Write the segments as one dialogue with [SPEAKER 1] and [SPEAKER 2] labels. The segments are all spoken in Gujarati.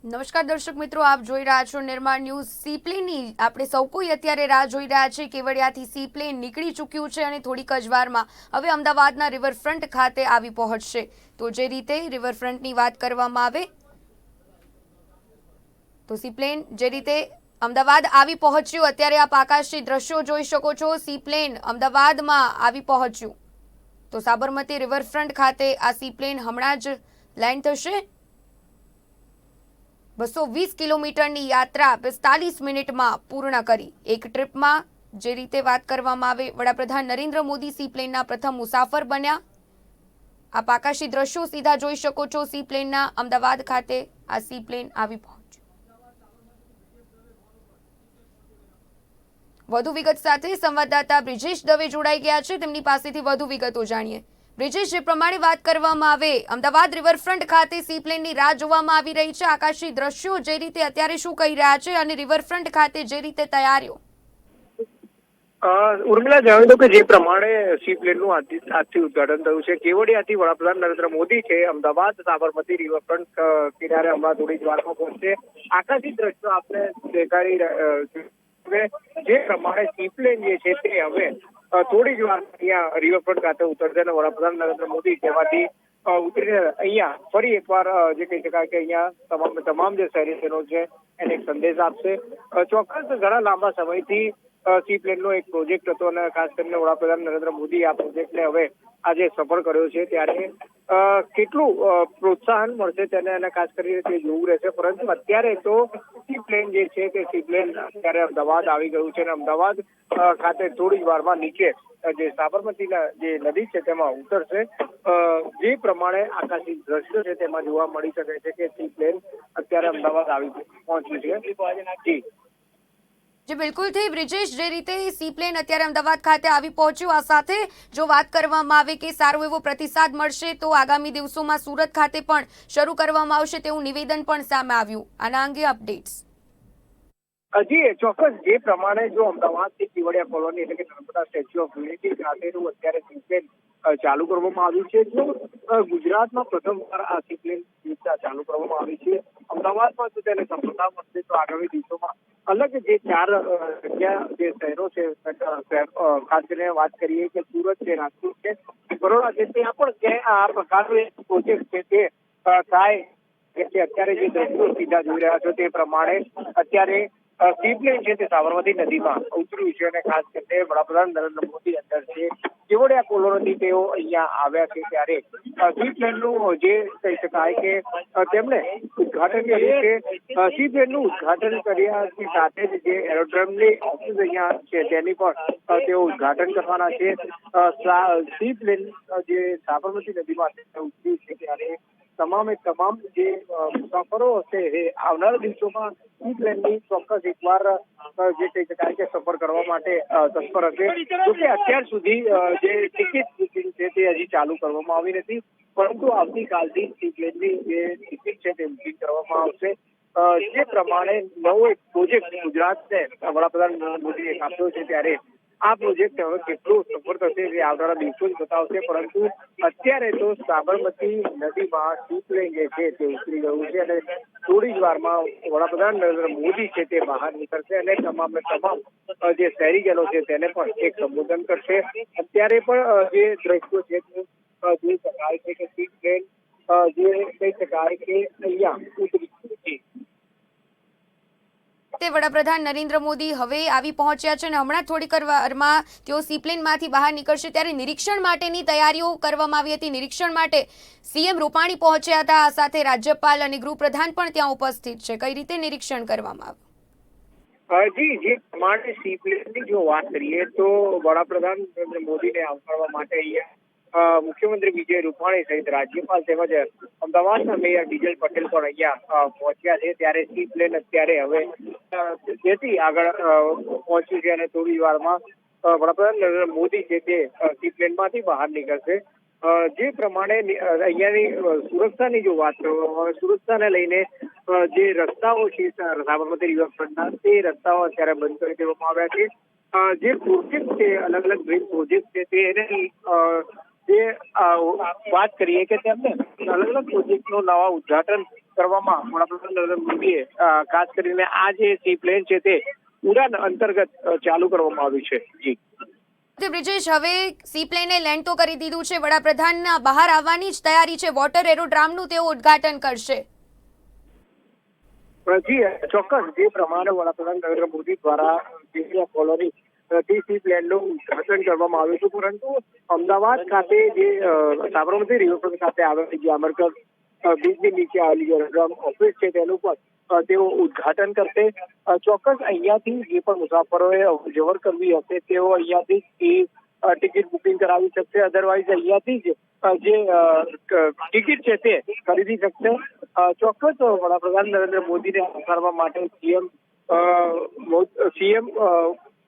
[SPEAKER 1] નમસ્કાર દર્શક મિત્રો, આપ જોઈ રહ્યા છો નિર્માણ ન્યૂઝ। સીપ્લેનની આપણે સૌ કોઈ અત્યારે રાહ જોઈ રહ્યા છે। કેવડિયાથી સીપ્લેન નીકળી ચૂક્યું છે અને થોડીક જ વારમાં હવે અમદાવાદના રિવરફ્રન્ટ ખાતે આવી પહોંચશે। તો જે રીતે રિવરફ્રન્ટની વાત કરવામાં આવે તો સીપ્લેન જે રીતે અમદાવાદ આવી પહોંચ્યું, અત્યારે આપ આકાશી દ્રશ્યો જોઈ શકો છો। સીપ્લેન અમદાવાદમાં આવી પહોંચ્યું તો સાબરમતી રિવરફ્રન્ટ ખાતે આ સીપ્લેન હમણાં જ લેન્ડ થશે। 220 કિલોમીટરની યાત્રા 45 મિનિટમાં પૂર્ણ કરી। એક ટ્રીપમાં જે રીતે વાત કરવામાં આવે, વડાપ્રધાન નરેન્દ્ર મોદી સીપ્લેનના પ્રથમ મુસાફર બન્યા। આપ આકાશી દ્રશ્યો સીધા જોઈ શકો છો। સીપ્લેનના અમદાવાદ ખાતે આ સીપ્લેન આવી પહોંચ્યું। વધુ વિગત સાથે સંવાદદાતા બ્રિજેશ દવે જોડાઈ ગયા છે, તેમની પાસેથી વધુ વિગતો જાણીએ। બ્રિજેશ, જે પ્રમાણે વાત કરવામાં આવે, અમદાવાદ રિવરફ્રન્ટ ખાતે સીપ્લેનની રાહ જોવામાં આવી રહી છે। આકાશી દ્રશ્યો જે રીતે અત્યારે શું કહી રહ્યા છે અને રિવરફ્રન્ટ ખાતે જે રીતે તૈયારીઓ?
[SPEAKER 2] ઉર્મિલા, જણાવી દઉં કે જે પ્રમાણે સીપ્લેનનું આજથી ઉદઘાટન થયું છે। કેવડિયાથી વડાપ્રધાન નરેન્દ્ર મોદી છે અમદાવાદ સાબરમતી રિવરફ્રન્ટ કિનારે હમણાં થોડી જ વારમાં પહોંચશે। આકાશી દ્રશ્યો આપણે દેખાડી જે પ્રમાણે સીપ્લેન જે છે તે હવે થોડી જ વાર અહીંયા રિવરફ્રન્ટ ખાતે ઉતરશે અને વડાપ્રધાન નરેન્દ્ર મોદી તેમાંથી ઉતરીને અહીંયા ફરી એકવાર જે કહી શકાય કે અહીંયા તમામ જે શહેરીજનો છે એને એક સંદેશ આપશે। ચોક્કસ ઘણા લાંબા સમયથી સીપ્લેનનો એક પ્રોજેક્ટ હતો અને ખાસ કરીને વડાપ્રધાન નરેન્દ્ર મોદી આ પ્રોજેક્ટને હવે આજે સફળ કર્યો છે, ત્યારે કેટલું પ્રોત્સાહન મળશે તેને અને ખાસ કરીને તે જોવું રહેશે। પરંતુ અત્યારે તો સીપ્લેન જે છે તે સીપ્લેન અત્યારે અમદાવાદ આવી ગયું છે અને અમદાવાદ ખાતે થોડી જ વારમાં નીચે જે સાબરમતીના જે નદી છે તેમાં ઉતરશે। જે પ્રમાણે આકાશી દ્રશ્યો છે તેમાં જોવા મળી શકે છે કે સીપ્લેન અત્યારે અમદાવાદ આવી પહોંચ્યું છે।
[SPEAKER 1] जी बिल्कुल थी ब्रिजेश, जे रीते सीप्लेन અત્યારે અમદાવાદ ખાતે આવી પહોંચ્યું, આ સાથે જો વાત કરવામાં આવે કે સારો એવો પ્રતિસાદ મળશે તો આગામી દિવસોમાં સુરત ખાતે પણ શરૂ કરવામાં આવશે તેવું નિવેદન પણ સામે આવ્યું। આના અંગે અપડેટ્સ?
[SPEAKER 2] જી ચોક્કસ, જે પ્રમાણે જો અમદાવાદથી કેવડિયા કોલોની એટલે કે નર્મદા સ્ટેચ્યુ ઓફ યુનિટી ખાતેનું અત્યારે સીપ્લેન ચાલુ કરવામાં આવ્યું છે, જો ગુજરાતમાં પ્રથમવાર આ સીપ્લેન ચાલુ કરવામાં આવી છે। અમદાવાદમાં જો તેને સફળતા મળશે તો આગામી દિવસોમાં અલગ જે ચાર જગ્યા જે શહેરો છે, ખાસ કરીને વાત કરીએ કે સુરત છે, રાજકોટ છે, બરોડા છે, ત્યાં પણ આ પ્રકારનો એક પ્રોજેક્ટ છે તે થાય કે અત્યારે જે દ્રશ્યો સીધા જોઈ રહ્યા છો તે પ્રમાણે અત્યારે સીપ્લેન છે તે સાબરમતી નદીમાં ઉતર્યું છે અને ખાસ કરીને વડાપ્રધાન નરેન્દ્ર મોદી અંદર છે કેવડિયા કોલોનીથી તેઓ અહીંયા આવ્યા છે, ત્યારે સીપ્લેનનું જે કહી શકાય કે તેમણે ઉદઘાટન કર્યું છે। સીપ્લેનનું ઉદઘાટન કર્યાની સાથે જ જે એરોડ્રોમની ઓફિસ અહીંયા છે તેની પણ તેઓ ઉદઘાટન કરવાના છે। સીપ્લેન જે સાબરમતી નદીમાં ઉતર્યું છે ત્યારે તમામ જે મુસાફરો હશે એ આવનારા દિવસોમાં સીપ્લેનની ચોક્કસ એકવાર જે કહી શકાય કે સફર કરવા માટે તત્પર હશે। જોકે અત્યાર સુધી જે ટિકિટ બુકિંગ છે તે હજી ચાલુ કરવામાં આવી નથી, પરંતુ આવતીકાલથી સીપ્લેનની જે ટિકિટ છે તે બુકિંગ કરવામાં આવશે। જે પ્રમાણે નવો એક પ્રોજેક્ટ ગુજરાતને વડાપ્રધાન નરેન્દ્ર મોદીએ આપ્યો છે, ત્યારે આ પ્રોજેક્ટ હવે કેટલું સફળ થશે એ આવનારા દિવસો જ બતાવશે। પરંતુ અત્યારે તો સાબરમતી નદીમાં સીપ્લેન જે છે તે ઉતરી ગયું છે અને થોડી જ વારમાં વડાપ્રધાન નરેન્દ્ર મોદી છે તે બહાર નીકળશે અને તમામ જે શહેરીજનો છે તેને પણ એક સંબોધન કરશે। અત્યારે પણ જે દ્રશ્યો છે તે જોઈ શકાય છે કે સીપ્લેન જે કહી શકાય કે અહીંયા ઉતરી છે।
[SPEAKER 1] વડાપ્રધાન નરેન્દ્ર મોદી હવે આવી પહોંચ્યા છે અને હમણાં થોડીક વારમાં તેઓ સીપ્લેનમાંથી બહાર નીકળશે, ત્યારે નિરીક્ષણ માટેની તૈયારીઓ કરવામાં આવી હતી। નિરીક્ષણ માટે સીએમ રૂપાણી પહોંચ્યા હતા, આ સાથે રાજ્યપાલ અને ગૃહપ્રધાન પણ ત્યાં ઉપસ્થિત છે। કઈ રીતે નિરીક્ષણ કરવામાં આવ્યું?
[SPEAKER 2] જી, જે પ્રમાણે સીપ્લેનની જો વાત કરીએ તો વડાપ્રધાન નરેન્દ્ર મોદીને આવકારવા માટે અહીંયા મુખ્યમંત્રી વિજય રૂપાણી સહિત રાજ્યપાલ તેમજ અમદાવાદના મેયર ડીજલ પટેલ પણ અહીંયા પહોંચ્યા છે, ત્યારે સીપ્લેન અત્યારે હવે જેથી આગળ પહોંચ્યું છે અને થોડી વારમાં વડાપ્રધાન નરેન્દ્ર મોદી છે તે સીપ્લેનમાંથી બહાર નીકળશે। જે પ્રમાણે અહીંયાની સુરક્ષાની જો વાત કરવામાં સુરક્ષાને લઈને જે રસ્તાઓ છે સાબરમતી રિવરફ્રન્ટના તે રસ્તાઓ અત્યારે બંધ કરી દેવામાં આવ્યા છે। જે પ્રોજેક્ટ છે, અલગ અલગ ડ્રીમ પ્રોજેક્ટ છે તે એની જે વાત કરીએ કે તેમને અલગ અલગ પ્રોજેક્ટનું નવા ઉદઘાટન કરવામાં વડાપ્રધાન નરેન્દ્ર મોદીએ ખાસ કરીને આ જે સી પ્લેન છે તે ઉડાન અંતર્ગત ચાલુ કરવામાં આવ્યું છે. જી
[SPEAKER 1] તો બ્રિજેશ, હવે સી પ્લેને લેન્ડ તો કરી દીધું છે, વડાપ્રધાનના બહાર આવવાની જ તૈયારી છે, વોટર એરોડ્રામનું તેઓ ઉદ્ઘાટન કરશે.
[SPEAKER 2] જી ચોક્કસ, જે પ્રમાણે વડાપ્રધાન નરેન્દ્ર મોદી દ્વારા કેવડિયા કોલોની સી પ્લેનનું ઉદ્ઘાટન કરવામાં આવ્યું હતું, પરંતુ અમદાવાદ ખાતે જે સાબરમતી રિવરફ્રન્ટ ખાતે આવેલી જે અમરકર બીચની નીચે આવેલી એરોડ્રોમ ઓફિસ છે તેનું પણ તેઓ ઉદ્ઘાટન કરશે. ચોક્કસ અહીંયાથી જે પણ મુસાફરોએ અવરજવર કરવી હશે તેઓ અહીંયાથી ટિકિટ બુકિંગ કરાવી શકશે, અધરવાઇઝ અહીંયાથી જ જે ટિકિટ છે તે ખરીદી શકશે. ચોક્કસ વડાપ્રધાન નરેન્દ્ર મોદીને આવકારવા માટે સીએમ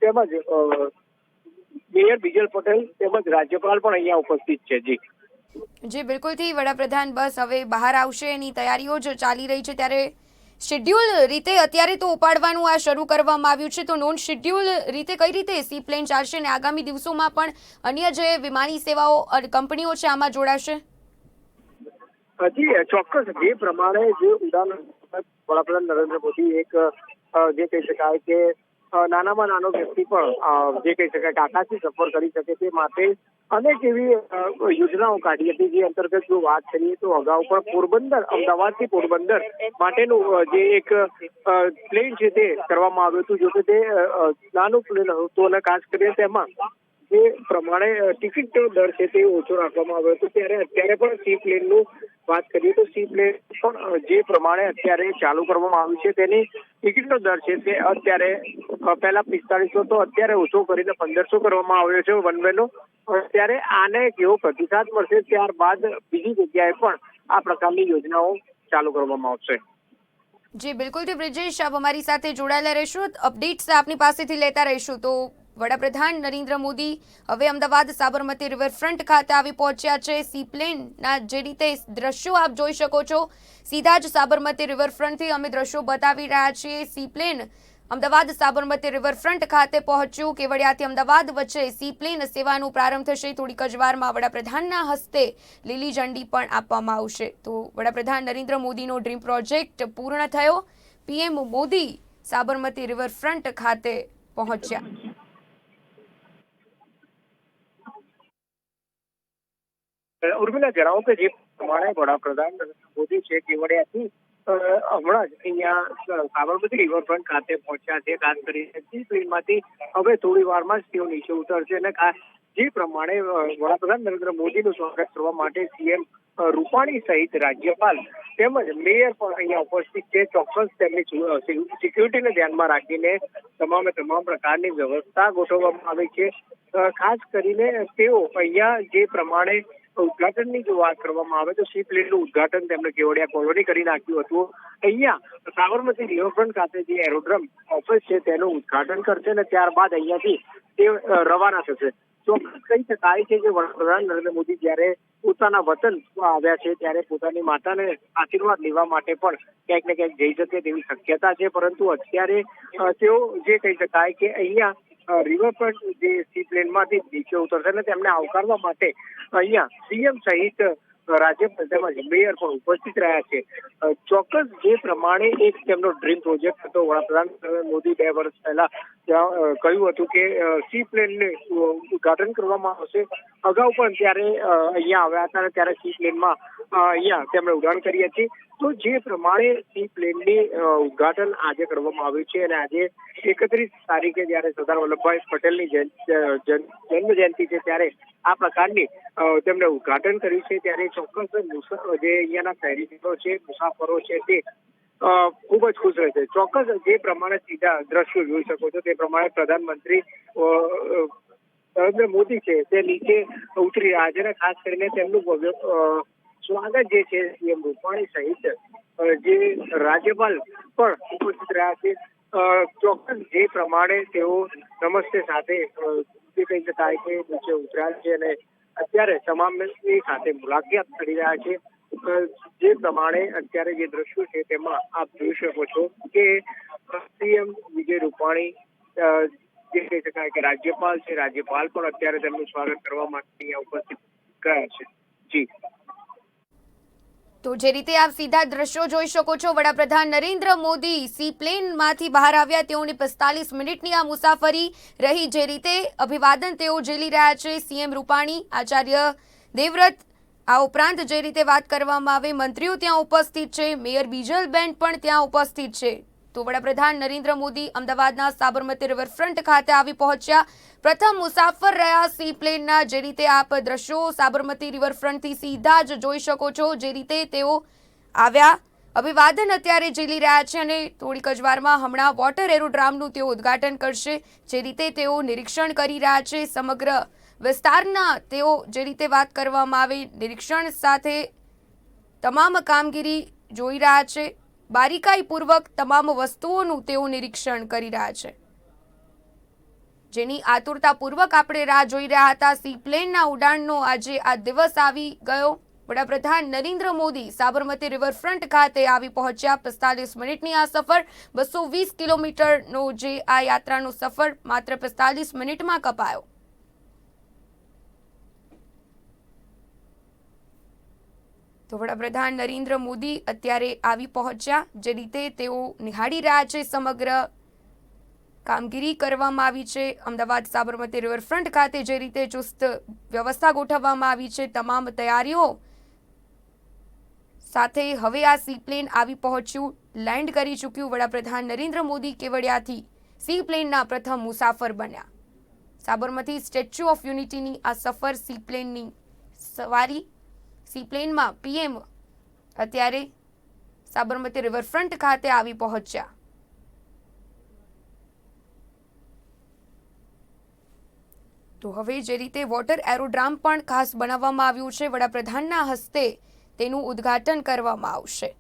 [SPEAKER 2] તેમજ મેયર બીજલ પટેલ તેમજ રાજ્યપાલ પણ અહીંયા ઉપસ્થિત છે.
[SPEAKER 1] જી બિલકુલથી, વડાપ્રધાન બસ હવે બહાર આવશે એની તૈયારીઓ જ ચાલી રહી છે, ત્યારે શેડ્યુલ રીતે અત્યારે તો ઉપાડવાનું આ શરૂ કરવામાં આવ્યું છે, તો નોન શેડ્યુલ રીતે કઈ રીતે સી પ્લેન ચાલશે અને આગામી દિવસોમાં પણ અન્ય જે વિમાની સેવાઓ કંપનીઓ છે આમાં જોડાશે?
[SPEAKER 2] જી ચોક્કસ, જે પ્રમાણે જે ઉડાન વડાપ્રધાન નરેન્દ્ર મોદી એક જે કહી શકાય કે નાનામાં નાનો વ્યક્તિ પણ જે કહી શકાય કે આકાશી સફર કરી શકે તે માટે અનેક એવી યોજનાઓ કાઢી હતી, જે અંતર્ગત જો વાત કરીએ તો અગાઉ પણ પોરબંદર, અમદાવાદથી પોરબંદર માટેનું જે એક પ્લેન છે તે કરવામાં આવ્યું હતું, જોકે તે નાનું પ્લેન હતું અને ખાસ કરીને તેમાં જે પ્રમાણે ટિકિટનો દર છે તે ઓછો રાખવામાં આવ્યો હતો. ત્યારે અત્યારે પણ સી પ્લેનનું વાત કરીએ તો સી પ્લેન પણ જે પ્રમાણે અત્યારે ચાલુ કરવામાં આવ્યું છે તેની ટિકિટનો દર છે તે અત્યારે પહેલા 4500 તો અત્યારે ઓછો કરીને 1500 કરવામાં આવ્યો છે વન વેનો. ત્યારે આને કેવો પ્રતિસાદ મળશે ત્યારબાદ બીજી જગ્યાએ પણ આ પ્રકારની યોજનાઓ ચાલુ કરવામાં આવશે.
[SPEAKER 1] જી બિલકુલથી બ્રિજેશ, આપ અમારી સાથે જોડાયેલા રહેશો, અપડેટ્સ આપની પાસેથી લેતા રહીશું. તો વડાપ્રધાન નરેન્દ્ર મોદી હવે અમદાવાદ સાબરમતી રિવરફ્રન્ટ ખાતે આવી પહોંચ્યા છે. સી પ્લેનના જે રીતે દ્રશ્યો આપ જોઈ શકો છો, સીધા જ સાબરમતી રિવરફ્રન્ટથી અમે દ્રશ્યો બતાવી રહ્યા છીએ. Sea plane Ahmedabad Sabarmati riverfront ખાતે પહોંચ્યું. કેવડિયાથી અમદાવાદ વચ્ચે સી પ્લેન સેવાનો પ્રારંભ થશે. થોડીક જ વારમાં વડાપ્રધાનના હસ્તે લીલી ઝંડી પણ આપવામાં આવશે. તો વડાપ્રધાન નરેન્દ્ર મોદીનો ડ્રીમ પ્રોજેક્ટ પૂર્ણ થયો. પીએમ મોદી સાબરમતી રિવરફ્રન્ટ ખાતે પહોંચ્યા.
[SPEAKER 2] ઉર્મિલા, જણાવો કે જે પ્રમાણે વડાપ્રધાન નરેન્દ્ર મોદી છે કેવડિયાથી હમણાં જ અહીંયા સાબરમતી રિવરફ્રન્ટ ખાતે પહોંચ્યા છે. ખાસ કરીને સી પ્લેનમાંથી હવે થોડી વારમાં જ તેઓ નીચે ઉતરશે અને જે પ્રમાણે વડાપ્રધાન નરેન્દ્ર મોદીનું સ્વાગત કરવા માટે સીએમ રૂપાણી સહિત રાજ્યપાલ તેમજ મેયર પણ અહીંયા ઉપસ્થિત છે. ચોક્કસ તેમની સિક્યુરિટીને ધ્યાનમાં રાખીને તમામ પ્રકારની વ્યવસ્થા ગોઠવવામાં આવી છે. ખાસ કરીને તેઓ અહીંયા જે પ્રમાણે ઉદ્ઘાટનની જો વાત કરવામાં આવે તો સી પ્લેનનું ઉદ્ઘાટન તેમણે કેવડિયા કોલોની કરી નાખ્યું હતું. અહીંયા સાબરમતી રિવરફ્રન્ટ ખાતે જે એરોડ્રોમ ઓફિસ છે તેનું ઉદ્ઘાટન કરશે અને ત્યારબાદ અહીંયાથી તે રવાના થશે. ચોક્કસ કહી શકાય છે કે વડાપ્રધાન નરેન્દ્ર મોદી જ્યારે પોતાના વતન આવ્યા છે ત્યારે પોતાની માતાને આશીર્વાદ લેવા માટે પણ ક્યાંક ને ક્યાંક જઈ શકે તેવી શક્યતા છે, પરંતુ અત્યારે તેઓ જે કહી શકાય કે અહીંયા રિવરફ્રન્ટ જે સી પ્લેનમાંથી નીચે ઉતરશે અને તેમને આવકારવા માટે અહીંયા સીએમ સહિત રાજ્યપાલ તેમજ મેયર પણ ઉપસ્થિત રહ્યા છે. ચોક્કસ જે પ્રમાણે એક તેમનો ડ્રીમ પ્રોજેક્ટ હતો, વડાપ્રધાન નરેન્દ્ર મોદી 2 વર્ષ પહેલા કહ્યું હતું કે સી પ્લેનને ઉદ્ઘાટન કરવામાં આવશે. અગાઉ પણ ત્યારે અહીંયા આવ્યા હતા ત્યારે સી પ્લેનમાં અહીંયા તેમણે ઉડાન કરી હતી. તો જે પ્રમાણે સી પ્લેનની ઉદ્ઘાટન આજે કરવામાં આવ્યું છે અને આજે 31 તારીખે જયારે સરદાર વલ્લભભાઈ પટેલની જન્મ જયંતિ છે ત્યારે આ પ્રકારની તેમણે ઉદ્ઘાટન કર્યું છે. ત્યારે ચોક્કસ જે અહીંયાના શહેરીજનો છે, મુસાફરો છે તે ખૂબ જ ખુશ રહેશે. ચોક્કસ જે પ્રમાણે સીધા દ્રશ્યો જોઈ શકો છો તે પ્રમાણે પ્રધાનમંત્રી નરેન્દ્ર મોદી છે તે નીચે ઉતરી રહ્યા છે અને ખાસ કરીને તેમનું સ્વાગત જે છે સીએમ રૂપાણી સહિત જે રાજ્યપાલ પણ ઉપસ્થિત રહ્યા છે. ચોક્કસ જે પ્રમાણે તેઓ નમસ્તે સાથે જે કહી શકાય કે નીચે ઉતર્યા છે અને અત્યારે તમામની સાથે મુલાકાત કરી રહ્યા છે. જે પ્રમાણે અત્યારે જે દ્રશ્યો છે તેમાં આપ જોઈ શકો છો કે સીએમ વિજય રૂપાણી જે કહી શકાય કે રાજ્યપાલ છે, રાજ્યપાલ પણ અત્યારે તેમનું સ્વાગત કરવા માટે અહીંયા ઉપસ્થિત ગયા છે. જી
[SPEAKER 1] તો જે રીતે આપ સીધા દ્રશ્યો જોઈ શકો છો, વડાપ્રધાન નરેન્દ્ર મોદી સી પ્લેનમાંથી બહાર આવ્યા. તેઓની 45 મિનિટની આ મુસાફરી રહી. જે રીતે અભિવાદન તેઓ ઝીલી રહ્યા છે, સીએમ રૂપાણી, આચાર્ય દેવવ્રત, આ ઉપરાંત જે રીતે વાત કરવામાં આવે, મંત્રીઓ ત્યાં ઉપસ્થિત છે, મેયર બીજલબેન પણ ત્યાં ઉપસ્થિત છે. તો વડાપ્રધાન નરેન્દ્ર મોદી અમદાવાદના સાબરમતી રિવરફ્રન્ટ ખાતે આવી પહોંચ્યા. પ્રથમ મુસાફર રહ્યા સી પ્લેનના. જે રીતે આપ દ્રશ્યો સાબરમતી રિવરફ્રન્ટથી સીધા જ જોઈ શકો છો. જે રીતે તેઓ આવ્યા, અભિવાદન અત્યારે ઝીલી રહ્યા છે અને થોડીક જ વારમાં હમણાં વોટર એરોડ્રામનું તેઓ ઉદ્ઘાટન કરશે. જે રીતે તેઓ નિરીક્ષણ કરી રહ્યા છે સમગ્ર વિસ્તારના. તેઓ જે રીતે વાત કરવામાં આવે, નિરીક્ષણ સાથે તમામ કામગીરી જોઈ રહ્યા છે. બારીકાઈપૂર્વક તમામ વસ્તુઓનું તેઓ નિરીક્ષણ કરી રહ્યા છે, જેની આતુરતાપૂર્વક આપણે રાહ જોઈ રહ્યા હતા. સી પ્લેનના ઉડાનનો આજે આ દિવસ આવી ગયો. વડાપ્રધાન નરેન્દ્ર મોદી સાબરમતી રિવરફ્રન્ટ ખાતે આવી પહોંચ્યા. 45 મિનિટની આ સફર, 220 કિલોમીટરનો જે આ યાત્રાનો સફર માત્ર 45 મિનિટમાં કપાયો. તો વડાપ્રધાન નરેન્દ્ર મોદી અત્યારે આવી પહોંચ્યા. જે રીતે તેઓ નિહાળી રહ્યા છે સમગ્ર કામગીરી કરવામાં આવી છે અમદાવાદ સાબરમતી રિવરફ્રન્ટ ખાતે. જે રીતે ચુસ્ત વ્યવસ્થા ગોઠવવામાં આવી છે, તમામ તૈયારીઓ સાથે હવે આ સી પ્લેન આવી પહોંચ્યું, લેન્ડ કરી ચૂક્યું. વડાપ્રધાન નરેન્દ્ર મોદી કેવડિયાથી સી પ્લેનના પ્રથમ મુસાફર બન્યા. સાબરમતી સ્ટેચ્યુ ઓફ યુનિટીની આ સફર, સી પ્લેનની સવારી. સી પ્લેનમાં પીએમ અત્યારે સાબરમતી રિવરફ્રન્ટ ખાતે આવી પહોંચ્યા. તો હવે જે રીતે વોટર એરોડ્રામ પણ ખાસ બનાવવામાં આવ્યું છે, વડાપ્રધાનના હસ્તે તેનું ઉદ્ઘાટન કરવામાં આવશે.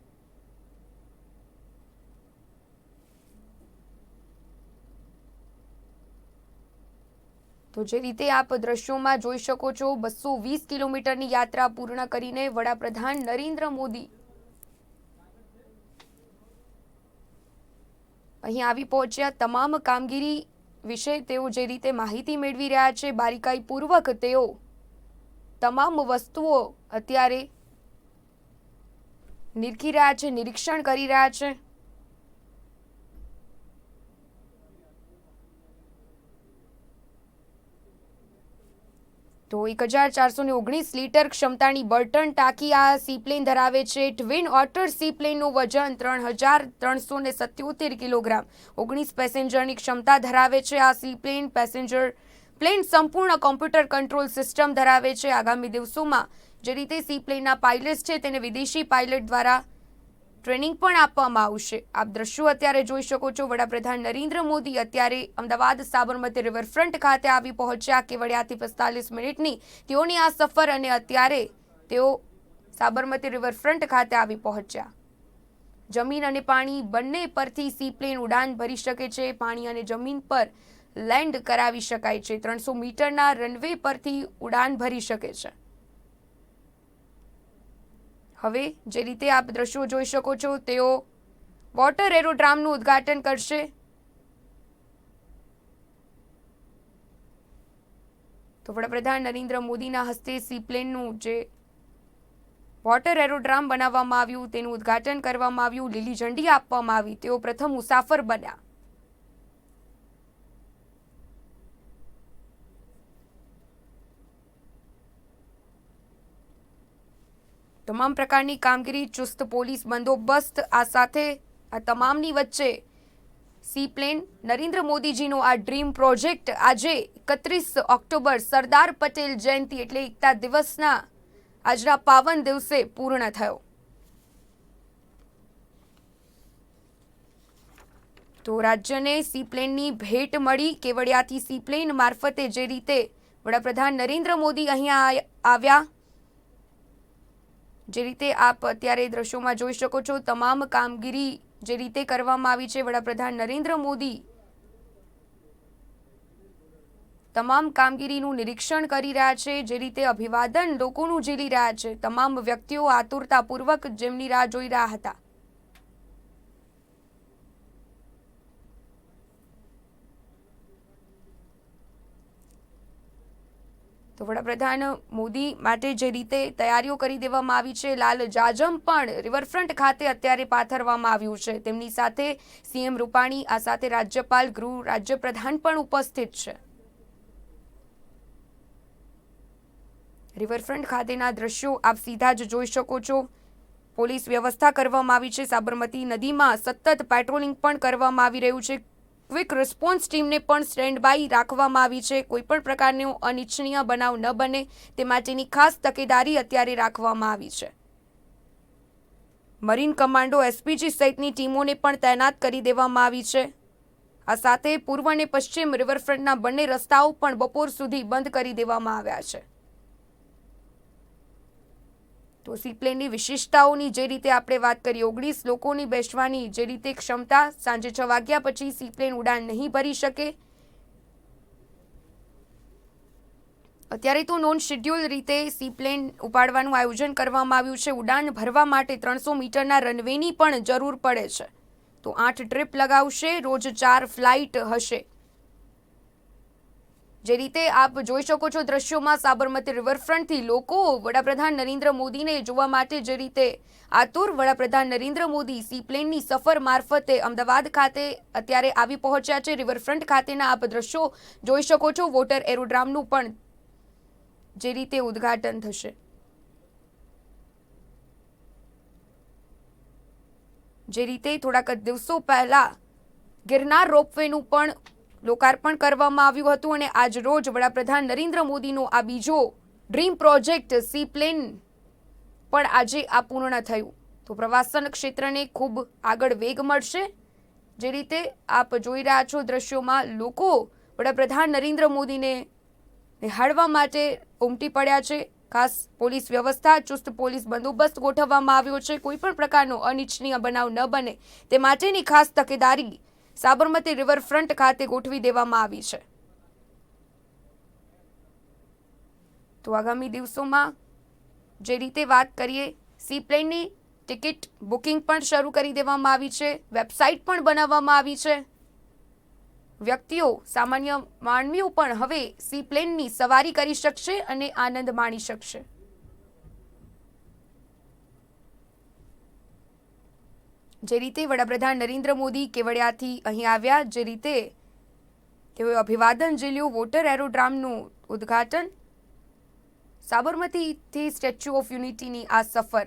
[SPEAKER 1] તો જે રીતે આપ દ્રશ્યોમાં જોઈ શકો છો, 220 કિલોમીટરની યાત્રા પૂર્ણ કરીને વડાપ્રધાન નરેન્દ્ર મોદી અહીં આવી પહોંચ્યા. તમામ કામગીરી વિશે તેઓ જે રીતે માહિતી મેળવી રહ્યા છે, બારીકાઈપૂર્વક તેઓ તમામ વસ્તુઓ અત્યારે નિરખી રહ્યા છે, નિરીક્ષણ કરી રહ્યા છે. તો 1419 લીટર ક્ષમતાની બર્ટન ટાંકી આ સી પ્લેન ધરાવે છે. ટ્વિન ઓટર સી પ્લેનનું વજન 3377 કિલોગ્રામ, 19 પેસેન્જરની ક્ષમતા ધરાવે છે આ સી પ્લેન. પેસેન્જર પ્લેન સંપૂર્ણ કોમ્પ્યુટર કંટ્રોલ સિસ્ટમ ધરાવે છે. આગામી દિવસોમાં જે રીતે સી પ્લેનના પાયલટ છે તેને વિદેશી પાયલટ દ્વારા ટ્રેનિંગ પણ આપવામાં આવશે. આપ દ્રશ્યો અત્યારે જોઈ શકો છો. વડાપ્રધાન નરેન્દ્ર મોદી અત્યારે અમદાવાદ સાબરમતી રિવરફ્રન્ટ ખાતે આવી પહોંચ્યા. કેવડિયાથી 45 મિનિટની તેઓની આ સફર અને અત્યારે તેઓ સાબરમતી રિવરફ્રન્ટ ખાતે આવી પહોંચ્યા. જમીન અને પાણી બંને પરથી સી પ્લેન ઉડાન ભરી શકે છે. પાણી અને જમીન પર લેન્ડ કરાવી શકાય છે. 300 મીટરના રનવે પરથી ઉડાન ભરી શકે છે. હવે જે રીતે આપ દ્રશ્યો જોઈ શકો છો, તેઓ વોટર એરોડ્રામનું ઉદ્ઘાટન કરશે. તો વડાપ્રધાન નરેન્દ્ર મોદીના હસ્તે સી પ્લેનનું જે વોટર એરોડ્રામ બનાવવામાં આવ્યું તેનું ઉદ્ઘાટન કરવામાં આવ્યું, લીલી ઝંડી આપવામાં આવી. તેઓ પ્રથમ મુસાફર બન્યા. તમામ પ્રકારની કામગીરી, ચુસ્ત પોલીસ બંદોબસ્ત, આ સાથે આ તમામની વચ્ચે સી પ્લેન નરેન્દ્ર મોદીજીનો આ ડ્રીમ પ્રોજેક્ટ આજે 31 ઓક્ટોબર સરદાર પટેલ જયંતિ એટલે એકતા દિવસના આજના પાવન દિવસે પૂર્ણ થયો. તો રાજ્યને સી પ્લેનની ભેટ મળી. કેવડિયાથી સી પ્લેન મારફતે જે રીતે વડાપ્રધાન નરેન્દ્ર મોદી અહીંયા આવ્યા, જે રીતે આપ અત્યારે દ્રશ્યોમાં જોઈ શકો છો, તમામ કામગીરી જે રીતે કરવામાં આવી છે, વડાપ્રધાન નરેન્દ્ર મોદી તમામ કામગીરીનું નિરીક્ષણ કરી રહ્યા છે. જે રીતે અભિવાદન લોકોનું ઝીલી રહ્યા છે, તમામ વ્યક્તિઓ આતુરતાપૂર્વક જેમની રાહ જોઈ રહ્યા હતા. તો વડાપ્રધાન મોદી માટે જે રીતે તૈયારીઓ કરી દેવામાં આવી છે, લાલ જાજમ પણ રિવરફ્રન્ટ ખાતે અત્યારે પાથરવામાં આવ્યું છે. તેમની સાથે સીએમ રૂપાણી, આ સાથે રાજ્યપાલ, ગૃહ રાજ્યપ્રધાન પણ ઉપસ્થિત છે. રિવરફ્રન્ટ ખાતેના દ્રશ્યો આપ સીધા જ જોઈ શકો છો. પોલીસ વ્યવસ્થા કરવામાં આવી છે. સાબરમતી નદીમાં સતત પેટ્રોલિંગ પણ કરવામાં આવી રહ્યું છે. ક્વિક રિસ્પોન્સ ટીમને પણ સ્ટેન્ડ બાય રાખવામાં આવી છે. કોઈપણ પ્રકારનો અનિચ્છનીય બનાવ ન બને તે માટેની ખાસ તકેદારી અત્યારે રાખવામાં આવી છે. મરીન કમાન્ડો, એસપીજી સહિતની ટીમોને પણ તૈનાત કરી દેવામાં આવી છે. આ સાથે પૂર્વ અને પશ્ચિમ રિવરફ્રન્ટના બંને રસ્તાઓ પણ બપોર સુધી બંધ કરી દેવામાં આવ્યા છે. તો સીપ્લેનની વિશેષતાઓની જે રીતે આપણે વાત કરી, 19 લોકોની બેસવાની જે રીતે ક્ષમતા, સાંજે 6 વાગ્યા પછી સીપ્લેન ઉડાન નહીં ભરી શકે. અત્યારે તો નોન શેડ્યુલ રીતે સીપ્લેન ઉપાડવાનું આયોજન કરવામાં આવ્યું છે. ઉડાન ભરવા માટે 300 મીટરના રનવેની પણ જરૂર પડે છે. તો 8 ટ્રીપ લગાવશે, રોજ 4 ફ્લાઇટ હશે. જે રીતે આપ જોઈ શકો છો દ્રશ્યોમાં, સાબરમતી રિવરફ્રન્ટથી લોકો વડાપ્રધાન નરેન્દ્ર મોદીને જોવા માટે જે રીતે આતુર. વડાપ્રધાન નરેન્દ્ર મોદી સીપ્લેનની સફર મારફતે અમદાવાદ ખાતે અત્યારે આવી પહોંચ્યા છે. રિવરફ્રન્ટ ખાતેના આપ દ્રશ્યો જોઈ શકો છો. વોટર એરોડ્રામનું પણ જે રીતે ઉદ્ઘાટન થશે. જે રીતે થોડાક દિવસો પહેલા ગિરનાર રોપવેનું પણ લોકાર્પણ કરવામાં આવ્યું હતું અને આજ રોજ વડાપ્રધાન નરેન્દ્ર મોદીનો આ બીજો ડ્રીમ પ્રોજેક્ટ સીપ્લેન પણ આજે આ પૂર્ણ થયું. તો પ્રવાસન ક્ષેત્રને ખૂબ આગળ વેગ મળશે. જે રીતે આપ જોઈ રહ્યા છો દ્રશ્યોમાં, લોકો વડાપ્રધાન નરેન્દ્ર મોદીને નિહાળવા માટે ઉમટી પડ્યા છે. ખાસ પોલીસ વ્યવસ્થા, ચુસ્ત પોલીસ બંદોબસ્ત ગોઠવવામાં આવ્યો છે. કોઈપણ પ્રકારનો અનિચ્છનીય બનાવ ન બને તે માટેની ખાસ તકેદારી સાબરમતી રિવરફ્રન્ટ ખાતે ગોઠવી દેવામાં આવી છે. તો આગામી દિવસોમાં જે રીતે વાત કરીએ, સીપ્લેનની ટિકિટ બુકિંગ પણ શરૂ કરી દેવામાં આવી છે. વેબસાઇટ પણ બનાવવામાં આવી છે. વ્યક્તિઓ, સામાન્ય માનવીઓ પણ હવે સીપ્લેનની સવારી કરી શકશે અને આનંદ માણી શકશે. જે રીતે વડાપ્રધાન નરેન્દ્ર મોદી કેવડિયાથી અહીં આવ્યા, જે રીતે તેઓએ અભિવાદન ઝીલ્યું, વોટર એરોડ્રામનું ઉદ્ઘાટન, સાબરમતીથી સ્ટેચ્યુ ઓફ યુનિટીની આ સફર.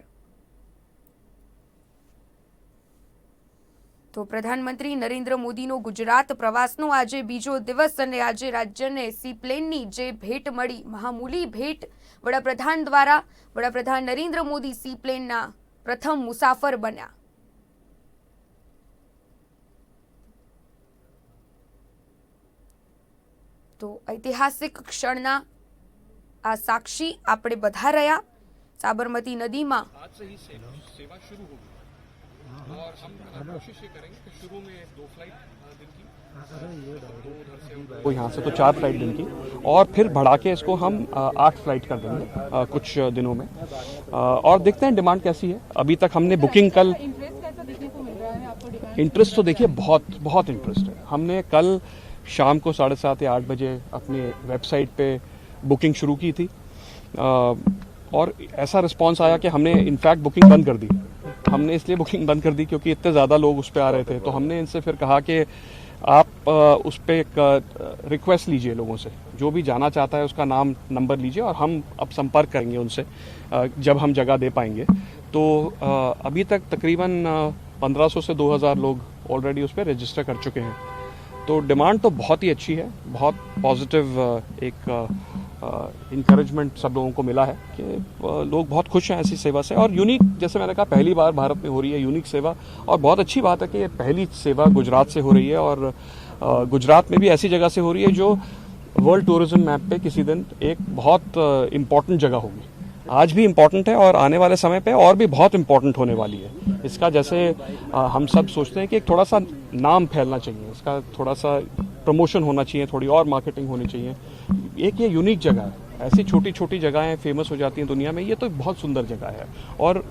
[SPEAKER 1] તો પ્રધાનમંત્રી નરેન્દ્ર મોદીનો ગુજરાત પ્રવાસનો આજે બીજો દિવસ અને આજે રાજ્યને સીપ્લેનની જે ભેટ મળી, મહામૂલી ભેટ વડાપ્રધાન દ્વારા, વડાપ્રધાન નરેન્દ્ર મોદી સીપ્લેનના પ્રથમ મુસાફર બન્યા. તો ઐતિહાસિક ક્ષણના આ સાક્ષી આપણે બધા રહ્યા. સાબરમતી નદીમાં
[SPEAKER 3] और हम कोशिश ये करेंगे कि शुरू में 2 फ्लाइट दिन की, तो यहाँ से तो 4 फ्लाइट दिन की, और फिर बढ़ा के इसको हम 8 फ्लाइट कर देंगे कुछ दिनों में, और देखते हैं डिमांड कैसी है. अभी तक हमने बुकिंग कल, इंटरेस्ट तो देखिए बहुत इंटरेस्ट है. हमने कल शाम को 7:30 या 8 बजे अपने वेबसाइट पे बुकिंग शुरू की थी, और ऐसा रिस्पांस आया कि हमने इनफैक्ट बुकिंग बंद कर दी. हमने इसलिए बुकिंग बंद कर दी क्योंकि इतने ज़्यादा लोग उस पर आ रहे थे. तो हमने इनसे फिर कहा कि आप उस पर एक रिक्वेस्ट लीजिए लोगों से, जो भी जाना चाहता है उसका नाम नंबर लीजिए, और हम अब संपर्क करेंगे उनसे जब हम जगह दे पाएंगे. तो अभी तक तकरीबन 1500 से 2000 लोग ऑलरेडी उस पर रजिस्टर कर चुके हैं. तो डिमांड तो बहुत ही अच्छी है, बहुत पॉजिटिव एक इंकरेजमेंट सब लोगों को मिला है कि लोग बहुत खुश हैं ऐसी सेवा से. और यूनिक, जैसे मैंने कहा, पहली बार भारत में हो रही है यूनिक सेवा, और बहुत अच्छी बात है कि ये पहली सेवा गुजरात से हो रही है, और गुजरात में भी ऐसी जगह से हो रही है जो वर्ल्ड टूरिज्म मैप पे किसी दिन एक बहुत इम्पॉर्टेंट जगह होगी. आज भी इम्पॉर्टेंट है और आने वाले समय पे और भी बहुत इम्पॉर्टेंट होने वाली है. इसका जैसे हम सब सोचते हैं कि एक थोड़ा सा नाम फैलना चाहिए, इसका थोड़ा सा प्रमोशन होना चाहिए, थोड़ी और मार्केटिंग होनी चाहिए. एक ये यूनिक जगह है. ऐसी छोटी छोटी जगहें फेमस हो जाती हैं दुनिया में, ये तो बहुत सुंदर जगह है. और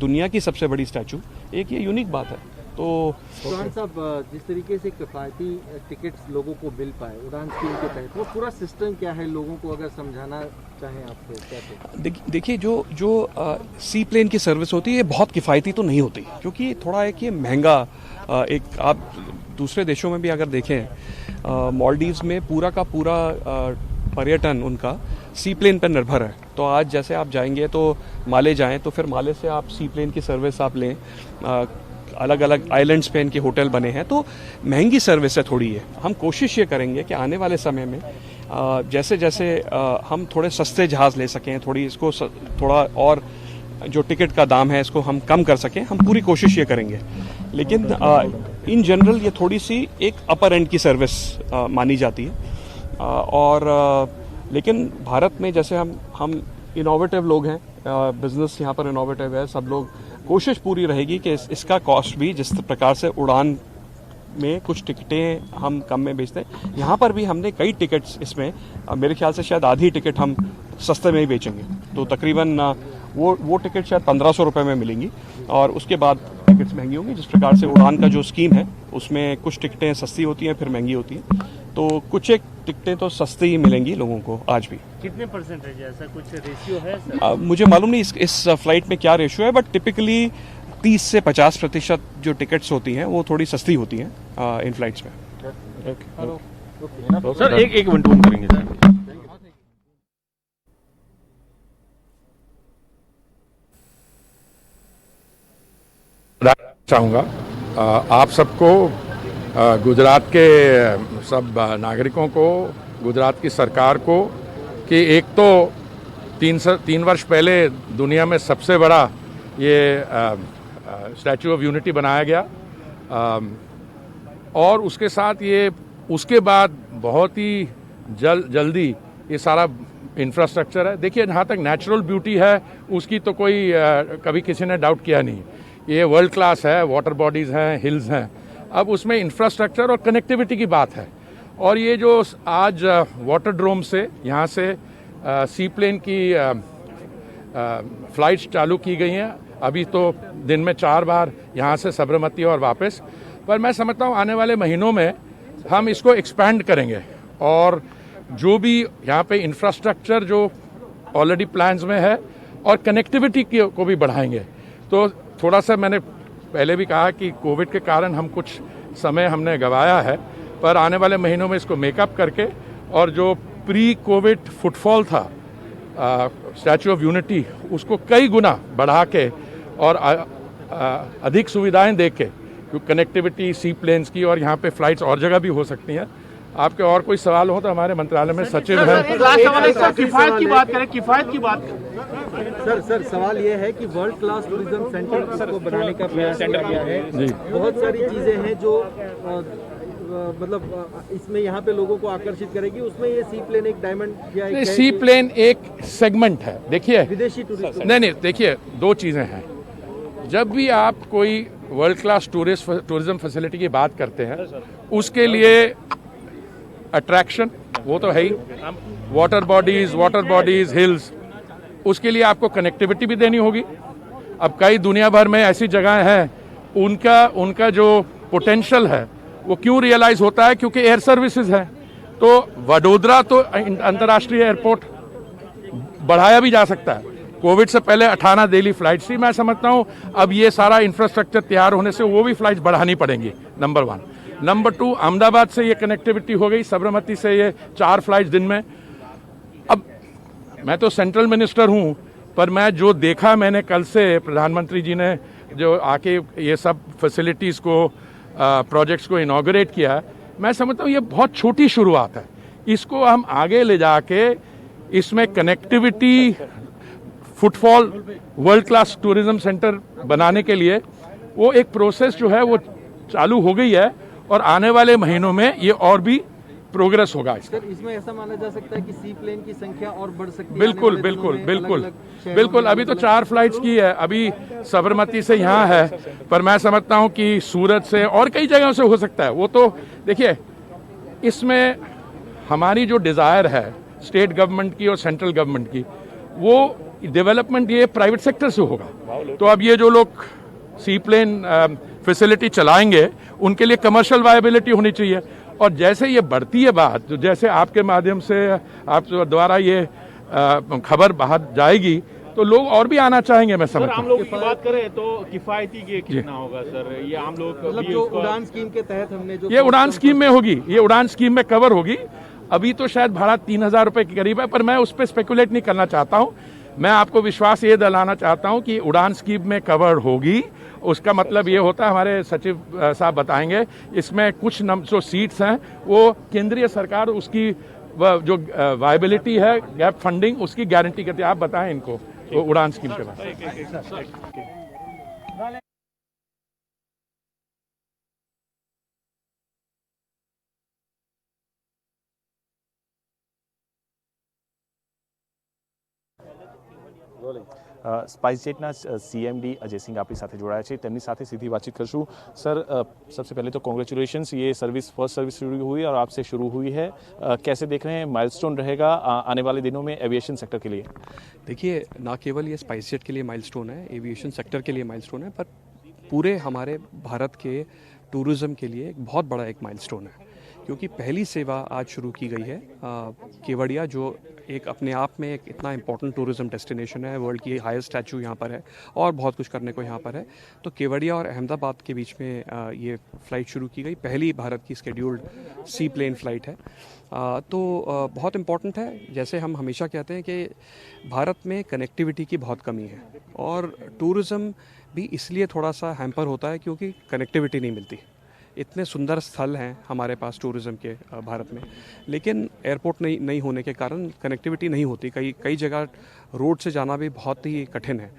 [SPEAKER 3] दुनिया की सबसे बड़ी स्टैचू, एक ये यूनिक बात है. तो
[SPEAKER 4] चौहान साहब, जिस तरीके से किफ़ायती टिकट्स लोगों को मिल पाए उड़ान स्कीम के तहत, वो पूरा सिस्टम क्या है, लोगों को अगर समझाना चाहें आप तो कैसे?
[SPEAKER 3] देखिए, जो सी प्लेन की सर्विस होती है ये बहुत किफ़ायती तो नहीं होती, क्योंकि थोड़ा एक ये महंगा, एक आप दूसरे देशों में भी अगर देखें, मालदीव्स में पूरा का पूरा पर्यटन उनका सी प्लेन पर निर्भर है। तो आज जैसे आप जाएंगे तो माले जाएं तो फिर माले से आप सी प्लेन की सर्विस आप लें, अलग अलग आइलैंड्स पे इनके होटल बने हैं, तो महंगी सर्विस है थोड़ी है। हम कोशिश ये करेंगे कि आने वाले समय में जैसे जैसे हम थोड़े सस्ते जहाज़ ले सकें, थोड़ी इसको थोड़ा और जो टिकट का दाम है इसको हम कम कर सकें, हम पूरी कोशिश ये करेंगे। लेकिन इन जनरल ये थोड़ी सी एक अपर एंड की सर्विस मानी जाती है। लेकिन भारत में जैसे हम इनोवेटिव लोग हैं, बिजनेस यहाँ पर इनोवेटिव है, सब लोग, कोशिश पूरी रहेगी कि इसका कॉस्ट भी जिस प्रकार से उड़ान में कुछ टिकटें हम कम में बेचते हैं, यहाँ पर भी हमने कई टिकट्स इसमें, मेरे ख्याल से शायद आधी टिकट हम सस्ते में ही बेचेंगे। तो तकरीबन वो टिकट शायद 1500 रुपये में मिलेंगी और उसके बाद टिकट्स महंगी होंगी। जिस प्रकार से उड़ान का जो स्कीम है उसमें कुछ टिकटें सस्ती होती हैं फिर महंगी होती हैं, तो कुछ एक टिकटें तो सस्ती ही मिलेंगी लोगों को आज भी।
[SPEAKER 4] कितने परसेंटेज, ऐसा कुछ रेशियो है सर?
[SPEAKER 3] मुझे मालूम नहीं इस फ्लाइट में क्या रेशियो है, बट टिपिकली 30 से 50% जो टिकट्स होती हैं वो थोड़ी सस्ती होती हैं इन फ्लाइट्स में।
[SPEAKER 5] सर एक मिनट फोन करेंगे सर।
[SPEAKER 6] चाहूँगा आप सबको, गुजरात के सब नागरिकों को, गुजरात की सरकार को, कि एक तो 3 वर्ष पहले दुनिया में सबसे बड़ा ये स्टैचू ऑफ यूनिटी बनाया गया, और उसके साथ ये उसके बाद बहुत ही जल्दी ये सारा इंफ्रास्ट्रक्चर है। देखिए, जहाँ तक नेचुरल ब्यूटी है उसकी तो कोई कभी किसी ने डाउट किया नहीं, ये वर्ल्ड क्लास है, वाटर बॉडीज़ हैं, हिल्स हैं। अब उसमें इंफ्रास्ट्रक्चर और कनेक्टिविटी की बात है, और ये जो आज वाटर ड्रोम से यहाँ से सी प्लेन की फ़्लाइट्स चालू की गई हैं, अभी तो दिन में 4 बार यहाँ से साबरमती और वापस, पर मैं समझता हूँ आने वाले महीनों में हम इसको एक्सपैंड करेंगे, और जो भी यहाँ पे इंफ्रास्ट्रक्चर जो ऑलरेडी प्लान्स में है और कनेक्टिविटी को भी बढ़ाएंगे। तो थोड़ा सा मैंने पहले भी कहा कि कोविड के कारण हम कुछ समय हमने गंवाया है, पर आने वाले महीनों में इसको मेकअप करके, और जो प्री कोविड फुटफॉल था स्टैचू ऑफ यूनिटी, उसको कई गुना बढ़ा के और अधिक सुविधाएं दे के, क्योंकि कनेक्टिविटी सी प्लेन्स की, और यहाँ पे फ्लाइट्स और जगह भी हो सकती हैं। आपके और कोई सवाल हो तो हमारे मंत्रालय में सचिव हैं।
[SPEAKER 5] किफायत की बात करें, किफायत की बात।
[SPEAKER 4] सर सवाल ये है कि वर्ल्ड क्लास टूरिज्म सेंटर को बनाने का प्रयास किया गया है, बहुत सारी चीजें हैं जो मतलब इसमें यहाँ पे लोगों को आकर्षित करेगी, उसमें ये सी प्लेन एक डायमंड या एक
[SPEAKER 6] सी प्लेन एक सेगमेंट है। देखिए,
[SPEAKER 4] विदेशी टूरिस्ट
[SPEAKER 6] नहीं, देखिए, 2 चीजें हैं। जब भी आप कोई वर्ल्ड क्लास टूरिज्म फैसिलिटी की बात करते हैं, उसके लिए अट्रैक्शन वो तो है ही, वाटर बॉडीज, हिल्स, उसके लिए आपको कनेक्टिविटी भी देनी होगी। अब कई दुनिया भर में ऐसी जगह हैं, उनका जो पोटेंशियल है वो क्यों रियलाइज होता है, क्योंकि एयर सर्विसेज है। तो वडोदरा तो अंतर्राष्ट्रीय एयरपोर्ट बढ़ाया भी जा सकता है। कोविड से पहले 18 डेली फ्लाइट्स थी। मैं समझता हूँ अब ये सारा इंफ्रास्ट्रक्चर तैयार होने से वो भी फ्लाइट्स बढ़ानी पड़ेंगी, नंबर 1। नंबर 2, अहमदाबाद से ये कनेक्टिविटी हो गई, साबरमती से ये 4 फ्लाइट्स दिन में। अब मैं तो सेंट्रल मिनिस्टर हूँ, पर मैं जो देखा, मैंने कल से प्रधानमंत्री जी ने जो आके ये सब फैसिलिटीज़ को, प्रोजेक्ट्स को इनॉग्रेट किया, मैं समझता हूँ ये बहुत छोटी शुरुआत है। इसको हम आगे ले जाके इसमें connectivity, footfall, world class tourism centre बनाने के लिए वो एक प्रोसेस जो है वो चालू हो गई है, और आने वाले महीनों में ये और भी प्रोग्रेस होगा।
[SPEAKER 4] सर, इसमें ऐसा माना जा सकता है कि सी प्लेन की संख्या और बढ़ सकती है?
[SPEAKER 6] बिल्कुल। अभी तो 4 फ्लाइट्स की है, अभी साबरमती से यहाँ है, पर मैं समझता हूँ कि सूरत से और कई जगहों से हो सकता है। वो तो देखिए, इसमें हमारी जो डिज़ायर है स्टेट गवर्नमेंट की और सेंट्रल गवर्नमेंट की, वो डेवलपमेंट ये प्राइवेट सेक्टर से होगा। तो अब ये जो लोग सी प्लेन फैसिलिटी चलाएंगे उनके लिए कमर्शियल वायबिलिटी होनी चाहिए। और जैसे ये बढ़ती है बात, तो जैसे आपके माध्यम से आप द्वारा ये खबर बाहर जाएगी तो लोग और भी आना चाहेंगे। मैं
[SPEAKER 5] सर
[SPEAKER 6] समझता
[SPEAKER 5] आम
[SPEAKER 6] हूँ
[SPEAKER 5] लोगों की बात करें तो किफायती के कितना होगा सर, ये आम लोग
[SPEAKER 4] मतलब
[SPEAKER 5] भी
[SPEAKER 4] जो
[SPEAKER 5] उसका-
[SPEAKER 4] उड़ान स्कीम के तहत हमने जो
[SPEAKER 6] ये उड़ान स्कीम में होगी, ये उड़ान स्कीम में कवर होगी। अभी तो शायद भाड़ा 3,000 रुपए के करीब है, पर मैं उस पर स्पेकुलेट नहीं करना चाहता हूँ। मैं आपको विश्वास ये दिलाना चाहता हूँ कि उड़ान स्कीम में कवर होगी। उसका मतलब ये होता है, हमारे सचिव साहब बताएंगे, इसमें कुछ जो सीट्स हैं वो केंद्रीय सरकार उसकी जो वायबिलिटी है, गैप फंडिंग, उसकी गारंटी करती है। आप बताएं इनको वो उड़ान स्कीम के बाद।
[SPEAKER 7] સ્પાઇસજેટના સીએમડી અજય સિંહ આપણી સાથે જોડાયા છે, તેમની સાથે સીધી વાતચીત કરશું। સર, सबसे पहले तो कॉन्ग्रेचुलेशंस, ये सर्विस फर्स्ट सर्विस शुरू हुई और आपसे शुरू हुई है, कैसे देख रहे हैं, माइलस्टोन रहेगा आने वाले दिनों में एविएशन सेक्टर के लिए?
[SPEAKER 3] देखिए, ना केवल ये स्पाइसजेट के लिए माइलस्टोन है, एविएशन सेक्टर के लिए माइलस्टोन है, पर पूरे हमारे भारत के टूरिज़्म के लिए एक बहुत बड़ा एक माइलस्टोन है, क्योंकि पहली सेवा आज शुरू की गई है केवड़िया, जो एक अपने आप में एक इतना इम्पोर्टेंट टूरिज़्म डेस्टिनेशन है। वर्ल्ड की हाईएस्ट स्टैचू यहाँ पर है और बहुत कुछ करने को यहाँ पर है। तो केवड़िया और अहमदाबाद के बीच में ये फ़्लाइट शुरू की गई, पहली भारत की स्केड्यूल्ड सी प्लेन फ़्लाइट है। तो बहुत इम्पॉर्टेंट है। जैसे हम हमेशा कहते हैं कि भारत में कनेक्टिविटी की बहुत कमी है और टूरिज़्म भी इसलिए थोड़ा सा हैम्पर होता है क्योंकि कनेक्टिविटी नहीं मिलती। इतने सुंदर स्थल हैं हमारे पास टूरिज़्म के भारत में, लेकिन एयरपोर्ट नहीं होने के कारण कनेक्टिविटी नहीं होती। कई जगह रोड से जाना भी बहुत ही कठिन है।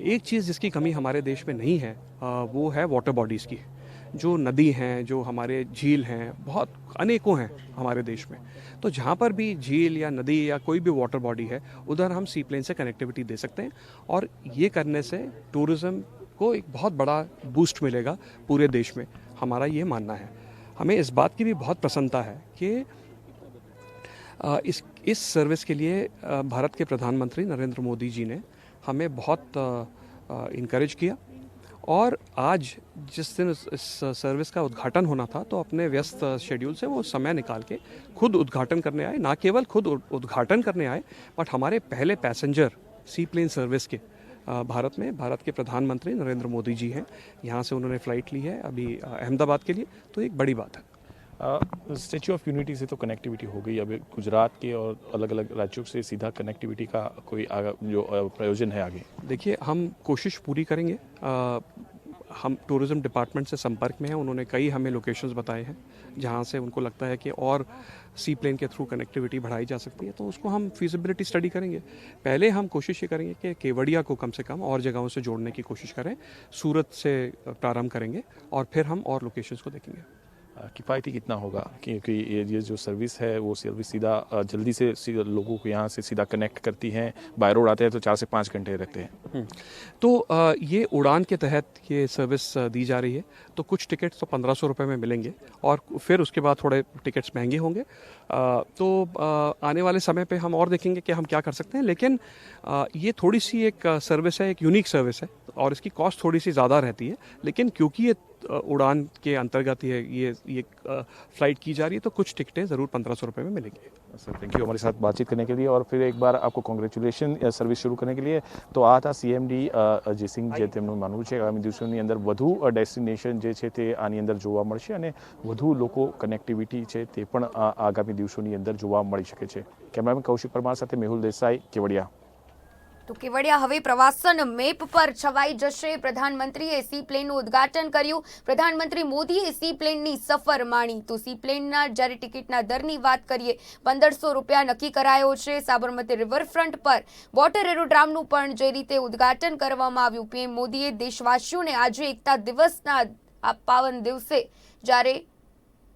[SPEAKER 3] एक चीज़ जिसकी कमी हमारे देश में नहीं है वो है वाटर बॉडीज़ की। जो नदी हैं, जो हमारे झील हैं, बहुत अनेकों हैं हमारे देश में। तो जहाँ पर भी झील या नदी या कोई भी वाटर बॉडी है, उधर हम सी प्लेन से कनेक्टिविटी दे सकते हैं और ये करने से टूरिज़्म को एक बहुत बड़ा बूस्ट मिलेगा पूरे देश में। हमारा ये मानना है। हमें इस बात की भी बहुत प्रसन्नता है कि इस सर्विस के लिए भारत के प्रधानमंत्री नरेंद्र मोदी जी ने हमें बहुत इनकरेज किया और आज जिस दिन इस सर्विस का उद्घाटन होना था तो अपने व्यस्त शेड्यूल से वो समय निकाल के खुद उद्घाटन करने आए। ना केवल खुद उद्घाटन करने आए, बट हमारे पहले पैसेंजर सी प्लेन सर्विस के भारत में भारत के प्रधानमंत्री नरेंद्र मोदी जी हैं। यहाँ से उन्होंने फ़्लाइट ली है अभी अहमदाबाद के लिए, तो एक बड़ी बात है।
[SPEAKER 7] स्टैच्यू ऑफ यूनिटी से तो कनेक्टिविटी हो गई, अब गुजरात के और अलग अलग राज्यों से सीधा कनेक्टिविटी का कोई जो प्रयोजन है आगे?
[SPEAKER 3] देखिए, हम कोशिश पूरी करेंगे। हम टूरिज़्म डिपार्टमेंट से संपर्क में हैं, उन्होंने कई हमें लोकेशंस बताए हैं जहाँ से उनको लगता है कि और सी प्लेन के थ्रू कनेक्टिविटी बढ़ाई जा सकती है, तो उसको हम फीजिबिलिटी स्टडी करेंगे। पहले हम कोशिश ये करेंगे कि केवड़िया को कम से कम और जगहों से जोड़ने की कोशिश करें। सूरत से प्रारंभ करेंगे और फिर हम और लोकेशंस को देखेंगे।
[SPEAKER 7] किफ़ायती कितना होगा, क्योंकि ये जो सर्विस है वो सर्विस सीधा जल्दी से लोगों को यहाँ से सीधा कनेक्ट करती हैं। बाय रोड आते हैं तो 4 से 5 घंटे लगते हैं।
[SPEAKER 3] तो ये उड़ान के तहत ये सर्विस दी जा रही है, तो कुछ टिकट्स तो 1500 रुपये में मिलेंगे और फिर उसके बाद थोड़े टिकट्स महंगे होंगे। तो आने वाले समय पे हम और देखेंगे कि हम क्या कर सकते हैं, लेकिन ये थोड़ी सी एक सर्विस है, एक यूनिक सर्विस है और इसकी कॉस्ट थोड़ी सी ज़्यादा रहती है, लेकिन क्योंकि ये उड़ान के अंतर्गत ये फ़्लाइट की जा रही है तो कुछ टिकटें ज़रूर 1500 रुपये में मिलेंगी।
[SPEAKER 7] सर, थैंक यू हमारे साथ बातचीत करने के लिए और फिर एक बार आपको કોંગ્રેચ્યુલેશન સર્વિસ શરૂ કરने के लिए। તો આ હતા સીએમડી અજય સિંહ, જે તેમનું માનવું છે આગામી દિવસોની અંદર વધુ ડેસ્ટિનેશન જે છે તે આની અંદર જોવા મળશે અને વધુ લોકો કનેક્ટિવિટી છે તે પણ આગામી દિવસોની અંદર જોવા મળી શકે છે। કેમેરામેન કૌશિક પરમાર સાથે મેહુલ દેસાઈ, કેવડિયા।
[SPEAKER 1] તો કેવડિયા હવે પ્રવાસન મેપ પર છવાઈ જશે। પ્રધાનમંત્રીએ સી પ્લેનનું ઉદ્ઘાટન કર્યું, પ્રધાનમંત્રી મોદીએ સી પ્લેનની સફર માણી। તો સી પ્લેનના જ્યારે ટિકિટના દરની વાત કરીએ, 1500 રૂપિયા નક્કી કરાયો છે। સાબરમતી રિવરફ્રન્ટ પર વોટર એરોડ્રામનું પણ જે રીતે ઉદ્ઘાટન કરવામાં આવ્યું। પીએમ મોદીએ દેશવાસીઓને આજે એકતા દિવસના આ પાવન દિવસે જ્યારે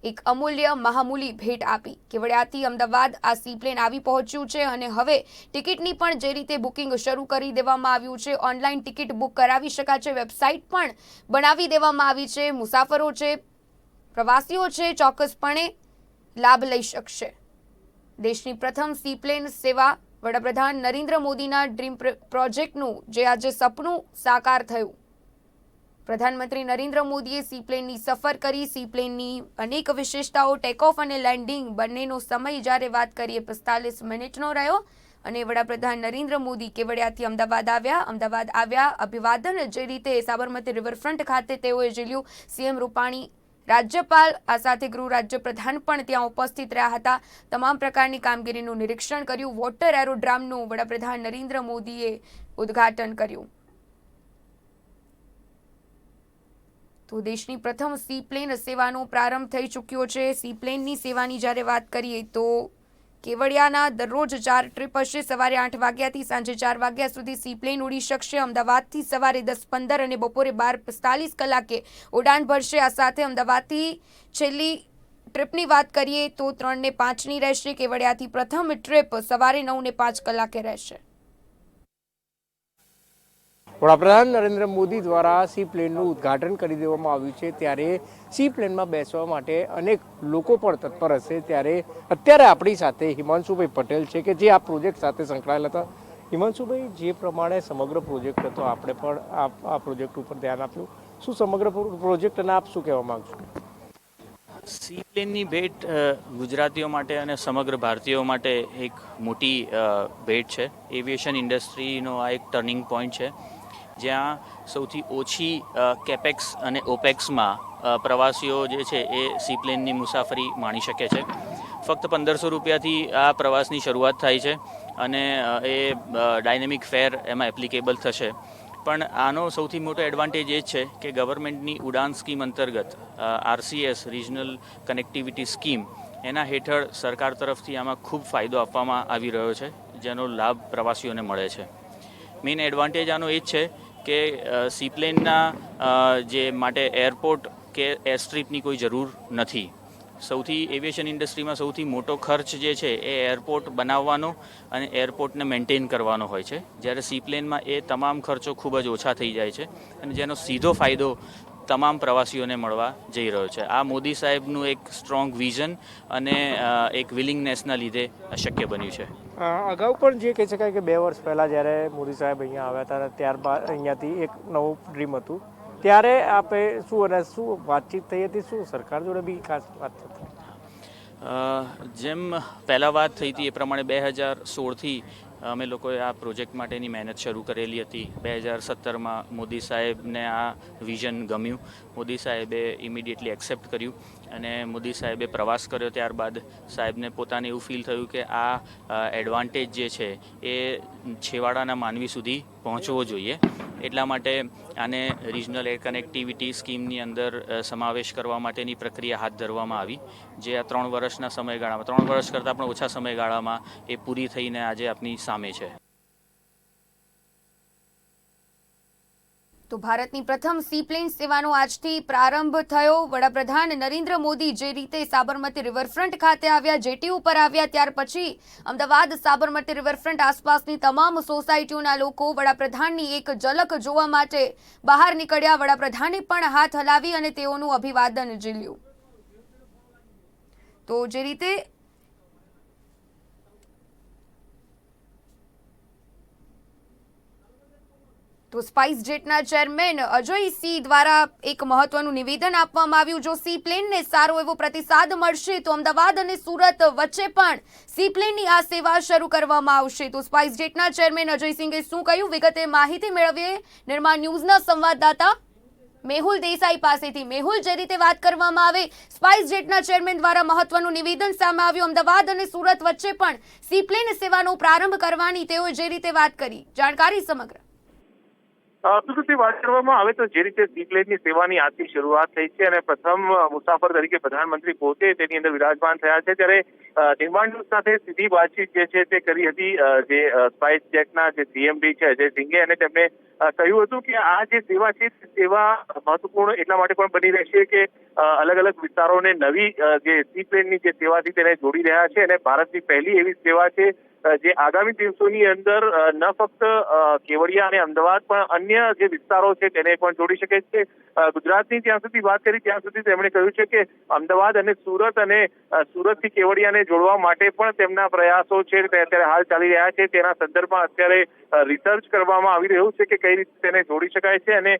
[SPEAKER 1] એક અમૂલ્ય મહામૂલી ભેટ આપી। કેવડિયાથી અમદાવાદ આ સી પ્લેન આવી પહોંચ્યું છે અને હવે ટિકિટની પણ જે રીતે બુકિંગ શરૂ કરી દેવામાં આવ્યું છે। ઓનલાઈન ટિકિટ બુક કરાવી શકાશે, વેબસાઇટ પણ બનાવી દેવામાં આવી છે। મુસાફરો છે, પ્રવાસીઓ છે, ચોક્કસપણે લાભ લઈ શકશે। દેશની પ્રથમ સી પ્લેન સેવા વડાપ્રધાન નરેન્દ્ર મોદીના ડ્રીમ પ્રોજેક્ટનું જે આજે સપનું સાકાર થયું, પ્રધાનમંત્રી નરેન્દ્ર મોદીએ સી પ્લેનની સફર કરી. સી પ્લેનની અનેક વિશેષતાઓ, ટેકઓફ અને લેન્ડિંગ બંનેનો સમય જ્યારે વાત કરીએ 45 મિનિટનો રહ્યો. અને વડાપ્રધાન નરેન્દ્ર મોદી કેવડિયાથી અમદાવાદ આવ્યા. અભિવાદન જે રીતે સાબરમતી રિવરફ્રન્ટ ખાતે તેઓએ ઝીલ્યું. સીએમ રૂપાણી, રાજ્યપાલ, આ સાથે ગૃહ રાજ્યપ્રધાન પણ ત્યાં ઉપસ્થિત રહ્યા હતા. તમામ પ્રકારની કામગીરીનું નિરીક્ષણ કર્યું. વોટર એરોડ્રામનું વડાપ્રધાન નરેન્દ્ર મોદીએ ઉદ્ઘાટન કર્યું. તો દેશની પ્રથમ સી પ્લેન સેવાનો પ્રારંભ થઈ ચૂક્યો છે. સી પ્લેનની સેવાની જ્યારે વાત કરીએ તો કેવડિયાના દરરોજ 4 ટ્રીપ હશે. સવારે 8 વાગ્યાથી સાંજે 4 વાગ્યા સુધી સી પ્લેન ઉડી શકશે. અમદાવાદથી સવારે 10:15 અને બપોરે 12:45 કલાકે ઉડાન ભરશે. આ સાથે અમદાવાદથી છેલ્લી ટ્રીપની વાત કરીએ તો 3 ને 5ની રહેશે. કેવડિયાથી પ્રથમ ટ્રીપ સવારે 9 ને 5 કલાકે રહેશે.
[SPEAKER 8] વડાપ્રધાન નરેન્દ્ર મોદી દ્વારા સી પ્લેનનું ઉદ્ઘાટન કરી દેવામાં આવ્યું છે. ત્યારે સી પ્લેનમાં બેસવા માટે અનેક લોકો પણ તત્પર હશે. ત્યારે અત્યારે આપણી સાથે હિમાંશુભાઈ પટેલ છે કે જે આ પ્રોજેક્ટ સાથે સંકળાયેલા હતા. હિમાંશુભાઈ, જે પ્રમાણે સમગ્ર પ્રોજેક્ટ હતો, આપણે પણ આ પ્રોજેક્ટ ઉપર ધ્યાન આપ્યું. શું સમગ્ર પ્રોજેક્ટ અને આપ શું કહેવા માંગશો?
[SPEAKER 9] સી પ્લેનની ભેટ ગુજરાતીઓ માટે અને સમગ્ર ભારતીયો માટે એક મોટી ભેટ છે. એવિએશન ઇન્ડસ્ટ્રીનો આ એક ટર્નિંગ પોઈન્ટ છે, જ્યાં સૌથી ઓછી કેપેક્સ અને ઓપેક્સમાં પ્રવાસીઓ જે છે એ સી પ્લેનની મુસાફરી માણી શકે છે. ફક્ત 1500 રૂપિયાથી આ પ્રવાસની શરૂઆત થાય છે અને એ ડાયનેમિક ફેર એમાં એપ્લિકેબલ થશે. પણ આનો સૌથી મોટો એડવાન્ટેજ એ જ છે કે ગવર્મેન્ટની ઉડાન સ્કીમ અંતર્ગત RCS રિજનલ કનેક્ટિવિટી સ્કીમ, એના હેઠળ સરકાર તરફથી આમાં ખૂબ ફાયદો આપવામાં આવી રહ્યો છે, જેનો લાભ પ્રવાસીઓને મળે છે. મેઇન એડવાન્ટેજ આનો એ જ છે કે સી પ્લેનના જે માટે એરપોર્ટ કે એરસ્ટ્રીપની કોઈ જરૂર નથી. સૌથી એવિએશન ઇન્ડસ્ટ્રીમાં સૌથી મોટો ખર્ચ જે છે એ એરપોર્ટ બનાવવાનો અને એરપોર્ટને મેન્ટેન કરવાનો હોય છે, જ્યારે સી પ્લેનમાં એ તમામ ખર્ચો ખૂબ જ ઓછા થઈ જાય છે અને જેનો સીધો ફાયદો તમામ પ્રવાસીઓને મળવા જઈ રહ્યો છે. આ મોદી સાહેબનું એક સ્ટ્રોંગ વિઝન અને એક વિલિંગનેસના લીધે શક્ય બન્યું છે.
[SPEAKER 8] અગાઉ પણ જે કહી શકાય કે 2 વર્ષ પહેલાં જ્યારે મોદી સાહેબ અહીંયા આવ્યા હતા, ત્યારબાદ અહીંયાથી એક નવું ડ્રીમ હતું, ત્યારે આપે શું વાતચીત થઈ હતી? શું સરકાર જોડે બી ખાસ વાતચીત થઈ?
[SPEAKER 9] જેમ પહેલાં વાત થઈ હતી એ પ્રમાણે 2016થી અમે લોકોએ આ પ્રોજેક્ટ માટેની મહેનત શરૂ કરેલી હતી. 2017માં મોદી સાહેબને આ વિઝન ગમ્યું. મોદી સાહેબે ઇમિડિયેટલી એક્સેપ્ટ કર્યું અને મોદી સાહેબે પ્રવાસ કર્યો. ત્યારબાદ સાહેબને પોતાને એવું ફીલ થયું કે આ એડવાન્ટેજ જે છે એ છેવાડાના માનવી સુધી પહોંચવો જોઈએ. એટલા માટે આને રિજનલ એર કનેક્ટિવિટી સ્કીમની અંદર સમાવેશ કરવા માટેની પ્રક્રિયા હાથ ધરવામાં આવી, જે આ 3 વર્ષના સમયગાળામાં, 3 વર્ષ કરતાં પણ ઓછા સમયગાળામાં એ પૂરી થઈને આજે આપની સામે છે.
[SPEAKER 1] તો ભારતની પ્રથમ સી પ્લેન સેવાનો આજથી પ્રારંભ થયો. વડાપ્રધાન નરેન્દ્ર મોદી જે રીતે સાબરમતી રિવરફ્રન્ટ ખાતે આવ્યા, જેટી ઉપર આવ્યા, ત્યાર પછી અમદાવાદ સાબરમતી રિવરફ્રન્ટ આસપાસની તમામ સોસાયટીઓના લોકો વડાપ્રધાનની એક ઝલક જોવા માટે બહાર નીકળ્યા. વડાપ્રધાને પણ હાથ હલાવી અને તેઓનું અભિવાદન ઝીલ્યું. તો જે રીતે તો સ્પાઇસ જેટના ચેરમેન અજય સિંહ દ્વારા એક મહત્વનું નિવેદન આપવામાં આવ્યું. જો સી પ્લેનને સારો એવો પ્રતિસાદ મળશે તો અમદાવાદ અને સુરત વચ્ચે પણ સી પ્લેનની આ સેવા શરૂ કરવામાં આવશે. તો સ્પાઇસ જેટના ચેરમેન અજય સિંઘે શું કહ્યું, વિગતે માહિતી મેળવીએ નિર્માણ ન્યૂઝના સંવાદદાતા મેહુલ દેસાઈ પાસેથી. મેહુલ, જે રીતે વાત કરવામાં આવે, સ્પાઇસ જેટના ચેરમેન દ્વારા મહત્વનું નિવેદન સામે આવ્યું. અમદાવાદ અને સુરત વચ્ચે પણ સી પ્લેન સેવાનો પ્રારંભ કરવાની તેઓએ જે રીતે વાત કરી, જાણકારી સમગ્ર.
[SPEAKER 2] પ્રકૃતિ વાત કરવામાં આવે તો જે રીતે સી પ્લેનની સેવાની આજથી શરૂઆત થઈ છે અને પ્રથમ મુસાફર તરીકે પ્રધાનમંત્રી પોતે તેની અંદર વિરાજમાન થયા છે, ત્યારે નિર્માણ ન્યૂઝ સાથે સીધી વાતચીત જે છે તે કરી હતી જે સ્પાઇસ જેટના જે CMD છે અજય સિંઘે, અને તેમણે કહ્યું હતું કે આ જે સેવા છે સેવા મહત્વપૂર્ણ એટલા માટે પણ બની રહેશે કે અલગ અલગ વિસ્તારોને નવી જે સી પ્લેનની જે સેવાથી તેને જોડી રહ્યા છે અને ભારતની પહેલી એવી સેવા છે જે આગામી દિવસોની અંદર ન ફક્ત કેવડિયા અને અમદાવાદ પણ અન્ય જે વિસ્તારો છે તેને પણ જોડી શકે છે. ગુજરાતની જ્યાં સુધી વાત કરી ત્યાં સુધી તેમણે કહ્યું છે કે અમદાવાદ અને સુરત અને સુરતથી કેવડિયાને જોડવા માટે પણ તેમના પ્રયાસો છે તે અત્યારે હાલ ચાલી રહ્યા છે. તેના સંદર્ભમાં અત્યારે રિસર્ચ કરવામાં આવી રહ્યું છે કે કઈ રીતે તેને જોડી શકાય છે અને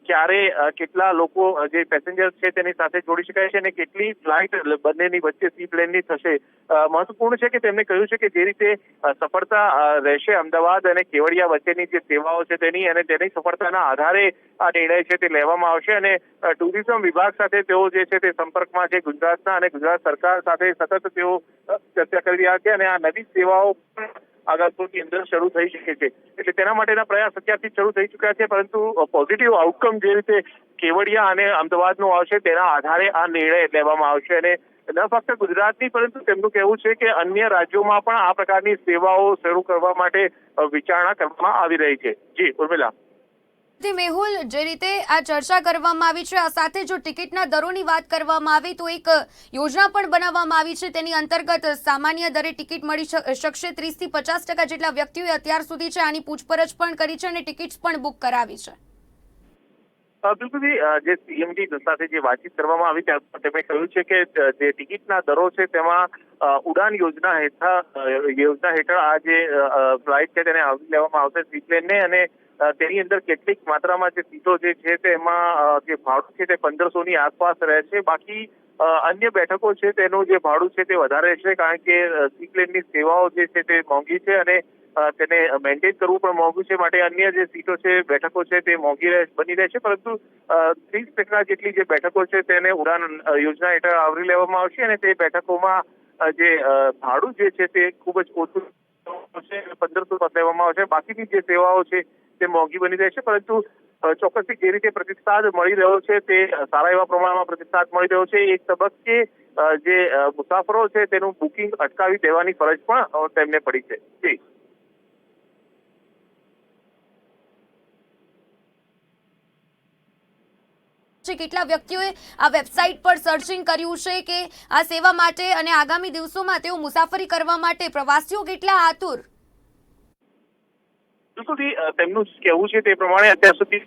[SPEAKER 2] ક્યારે કેટલા લોકો જે પેસેન્જર છે તેની સાથે જોડી શકાય છે અને કેટલી ફ્લાઇટ બંનેની વચ્ચે સી પ્લેનની થશે. મહત્વપૂર્ણ છે કે તેમણે કહ્યું છે કે જે રીતે સફળતા રહેશે અમદાવાદ અને કેવડિયા વચ્ચેની જે સેવાઓ છે તેની અને તેની સફળતાના આધારે આ નિર્ણય છે તે લેવામાં આવશે અને ટુરિઝમ વિભાગ સાથે તેઓ જે છે તે સંપર્કમાં છે ગુજરાતના અને ગુજરાત સરકાર સાથે સતત તેઓ ચર્ચા કરી રહ્યા છે અને આ નવી સેવાઓ પણ આગામીની અંદર શરૂ થઈ શકે છે. એટલે તેના માટેના પ્રયાસ અત્યારથી શરૂ થઈ ચુક્યા છે, પરંતુ પોઝિટિવ આઉટકમ જે રીતે કેવડિયા અને અમદાવાદનો આવશે તેના આધારે આ નિર્ણય લેવામાં આવશે અને ન ફક્ત ગુજરાતની પરંતુ તેમનું કહેવું છે કે અન્ય રાજ્યોમાં પણ આ પ્રકારની સેવાઓ શરૂ કરવા માટે વિચારણા કરવામાં આવી રહી છે. જી ઉર્મિલા.
[SPEAKER 1] મેહુલ, જે રીતે આ ચર્ચા કરવામાં આવી છે, આ સાથે જો ટિકિટના દરોની વાત કરવામાં આવે તો એક યોજના પણ બનાવવામાં આવી છે. તેની અંતર્ગત સામાન્ય દરે ટિકિટ મળી શકશે. 30 થી 50% જેટલા વ્યક્તિઓએ અત્યાર સુધી છે આની પૂછપરછ પણ કરી છે અને ટિકિટ્સ પણ બુક કરાવી છે.
[SPEAKER 2] બિલકુલ, જે સીએમડી સાથે જે વાતચીત કરવામાં આવી ત્યાં તેમણે કહ્યું છે કે જે ટિકિટના દરો છે તેમાં ઉડાન યોજના હેઠળ આ જે ફ્લાઇટ છે તેને આવરી લેવામાં આવશે સી પ્લેનને અને તેની અંદર કેટલીક માત્રામાં જે સીટો જે છે તેમાં જે ભાડું છે તે 1500ની આસપાસ રહેશે. બાકી અન્ય બેઠકો છે તેનું જે ભાડું છે તે વધારે રહેશે, કારણ કે સી પ્લેનની સેવાઓ જે છે તે મોંઘી છે અને તેને મેન્ટેન કરવું પણ મોંઘું છે. માટે અન્ય જે સીટો છે બેઠકો છે તે મોંઘી બની રહેશે, પરંતુ 30% જેટલી જે બેઠકો છે તેને ઉડાન યોજના હેઠળ આવરી લેવામાં આવશે અને તે બેઠકોમાં જે ભાડું જે છે તે ખૂબ જ ઓછું છે, 1500 લેવામાં આવશે. બાકીની જે સેવાઓ છે તે મોંઘી બની રહેશે, પરંતુ ચોક્કસથી જે રીતે પ્રતિસાદ મળી રહ્યો છે તે સારા એવા પ્રમાણમાં પ્રતિસાદ મળી રહ્યો છે. એક તબક્કે જે મુસાફરો છે તેનું બુકિંગ અટકાવી દેવાની ફરજ પણ તેમને પડી છે. જી.
[SPEAKER 1] કેટલા વ્યક્તિઓએ આ વેબસાઇટ પર સર્ચિંગ કર્યું છે કે આ સેવા માટે અને આગામી દિવસોમાં તેઓ મુસાફરી કરવા માટે પ્રવાસીઓ કેટલા આતુર?
[SPEAKER 2] બિલકુલ, તેમનું કહેવું છે તે પ્રમાણે અત્યાર સુધી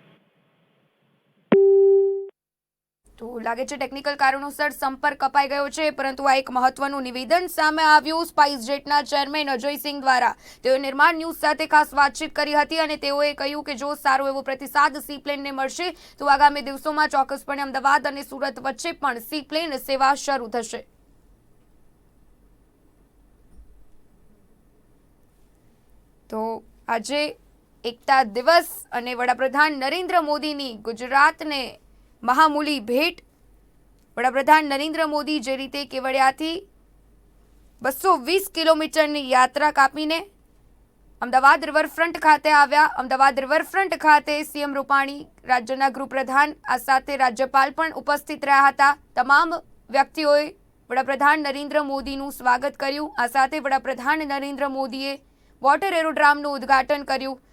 [SPEAKER 1] તો લાગે છે ટેકનિકલ કારણોસર સંપર્ક કપાઈ ગયો છે, પરંતુ આ એક મહત્વનું નિવેદન સામે આવ્યું સ્પાઇસ જેટના ચેરમેન અજયસિંહ દ્વારા. તેઓએ નિર્માણ ન્યૂઝ સાથે ખાસ વાતચીત કરી હતી અને તેઓએ કહ્યું કે જો સારો એવો પ્રતિસાદ સી પ્લેનને મળશે તો આગામી દિવસોમાં ચોક્કસપણે અમદાવાદ અને સુરત વચ્ચે પણ સી પ્લેન સેવા શરૂ થશે. તો આજે એકતા દિવસ અને વડાપ્રધાન નરેન્દ્ર મોદીની ગુજરાતને મહામૂલી ભેટ. વડાપ્રધાન નરેન્દ્ર મોદી જે રીતે કેવડિયાથી 220 કિલોમીટરની યાત્રા કાપીને અમદાવાદ રિવરફ્રન્ટ ખાતે આવ્યા. અમદાવાદ રિવરફ્રન્ટ ખાતે સીએમ રૂપાણી, રાજ્યના ગૃહપ્રધાન, આ સાથે રાજ્યપાલ પણ ઉપસ્થિત રહ્યા હતા. તમામ વ્યક્તિઓએ વડાપ્રધાન નરેન્દ્ર મોદીનું સ્વાગત કર્યું. આ સાથે વડાપ્રધાન નરેન્દ્ર મોદીએ વોટર એરોડ્રામનું ઉદ્ઘાટન કર્યું.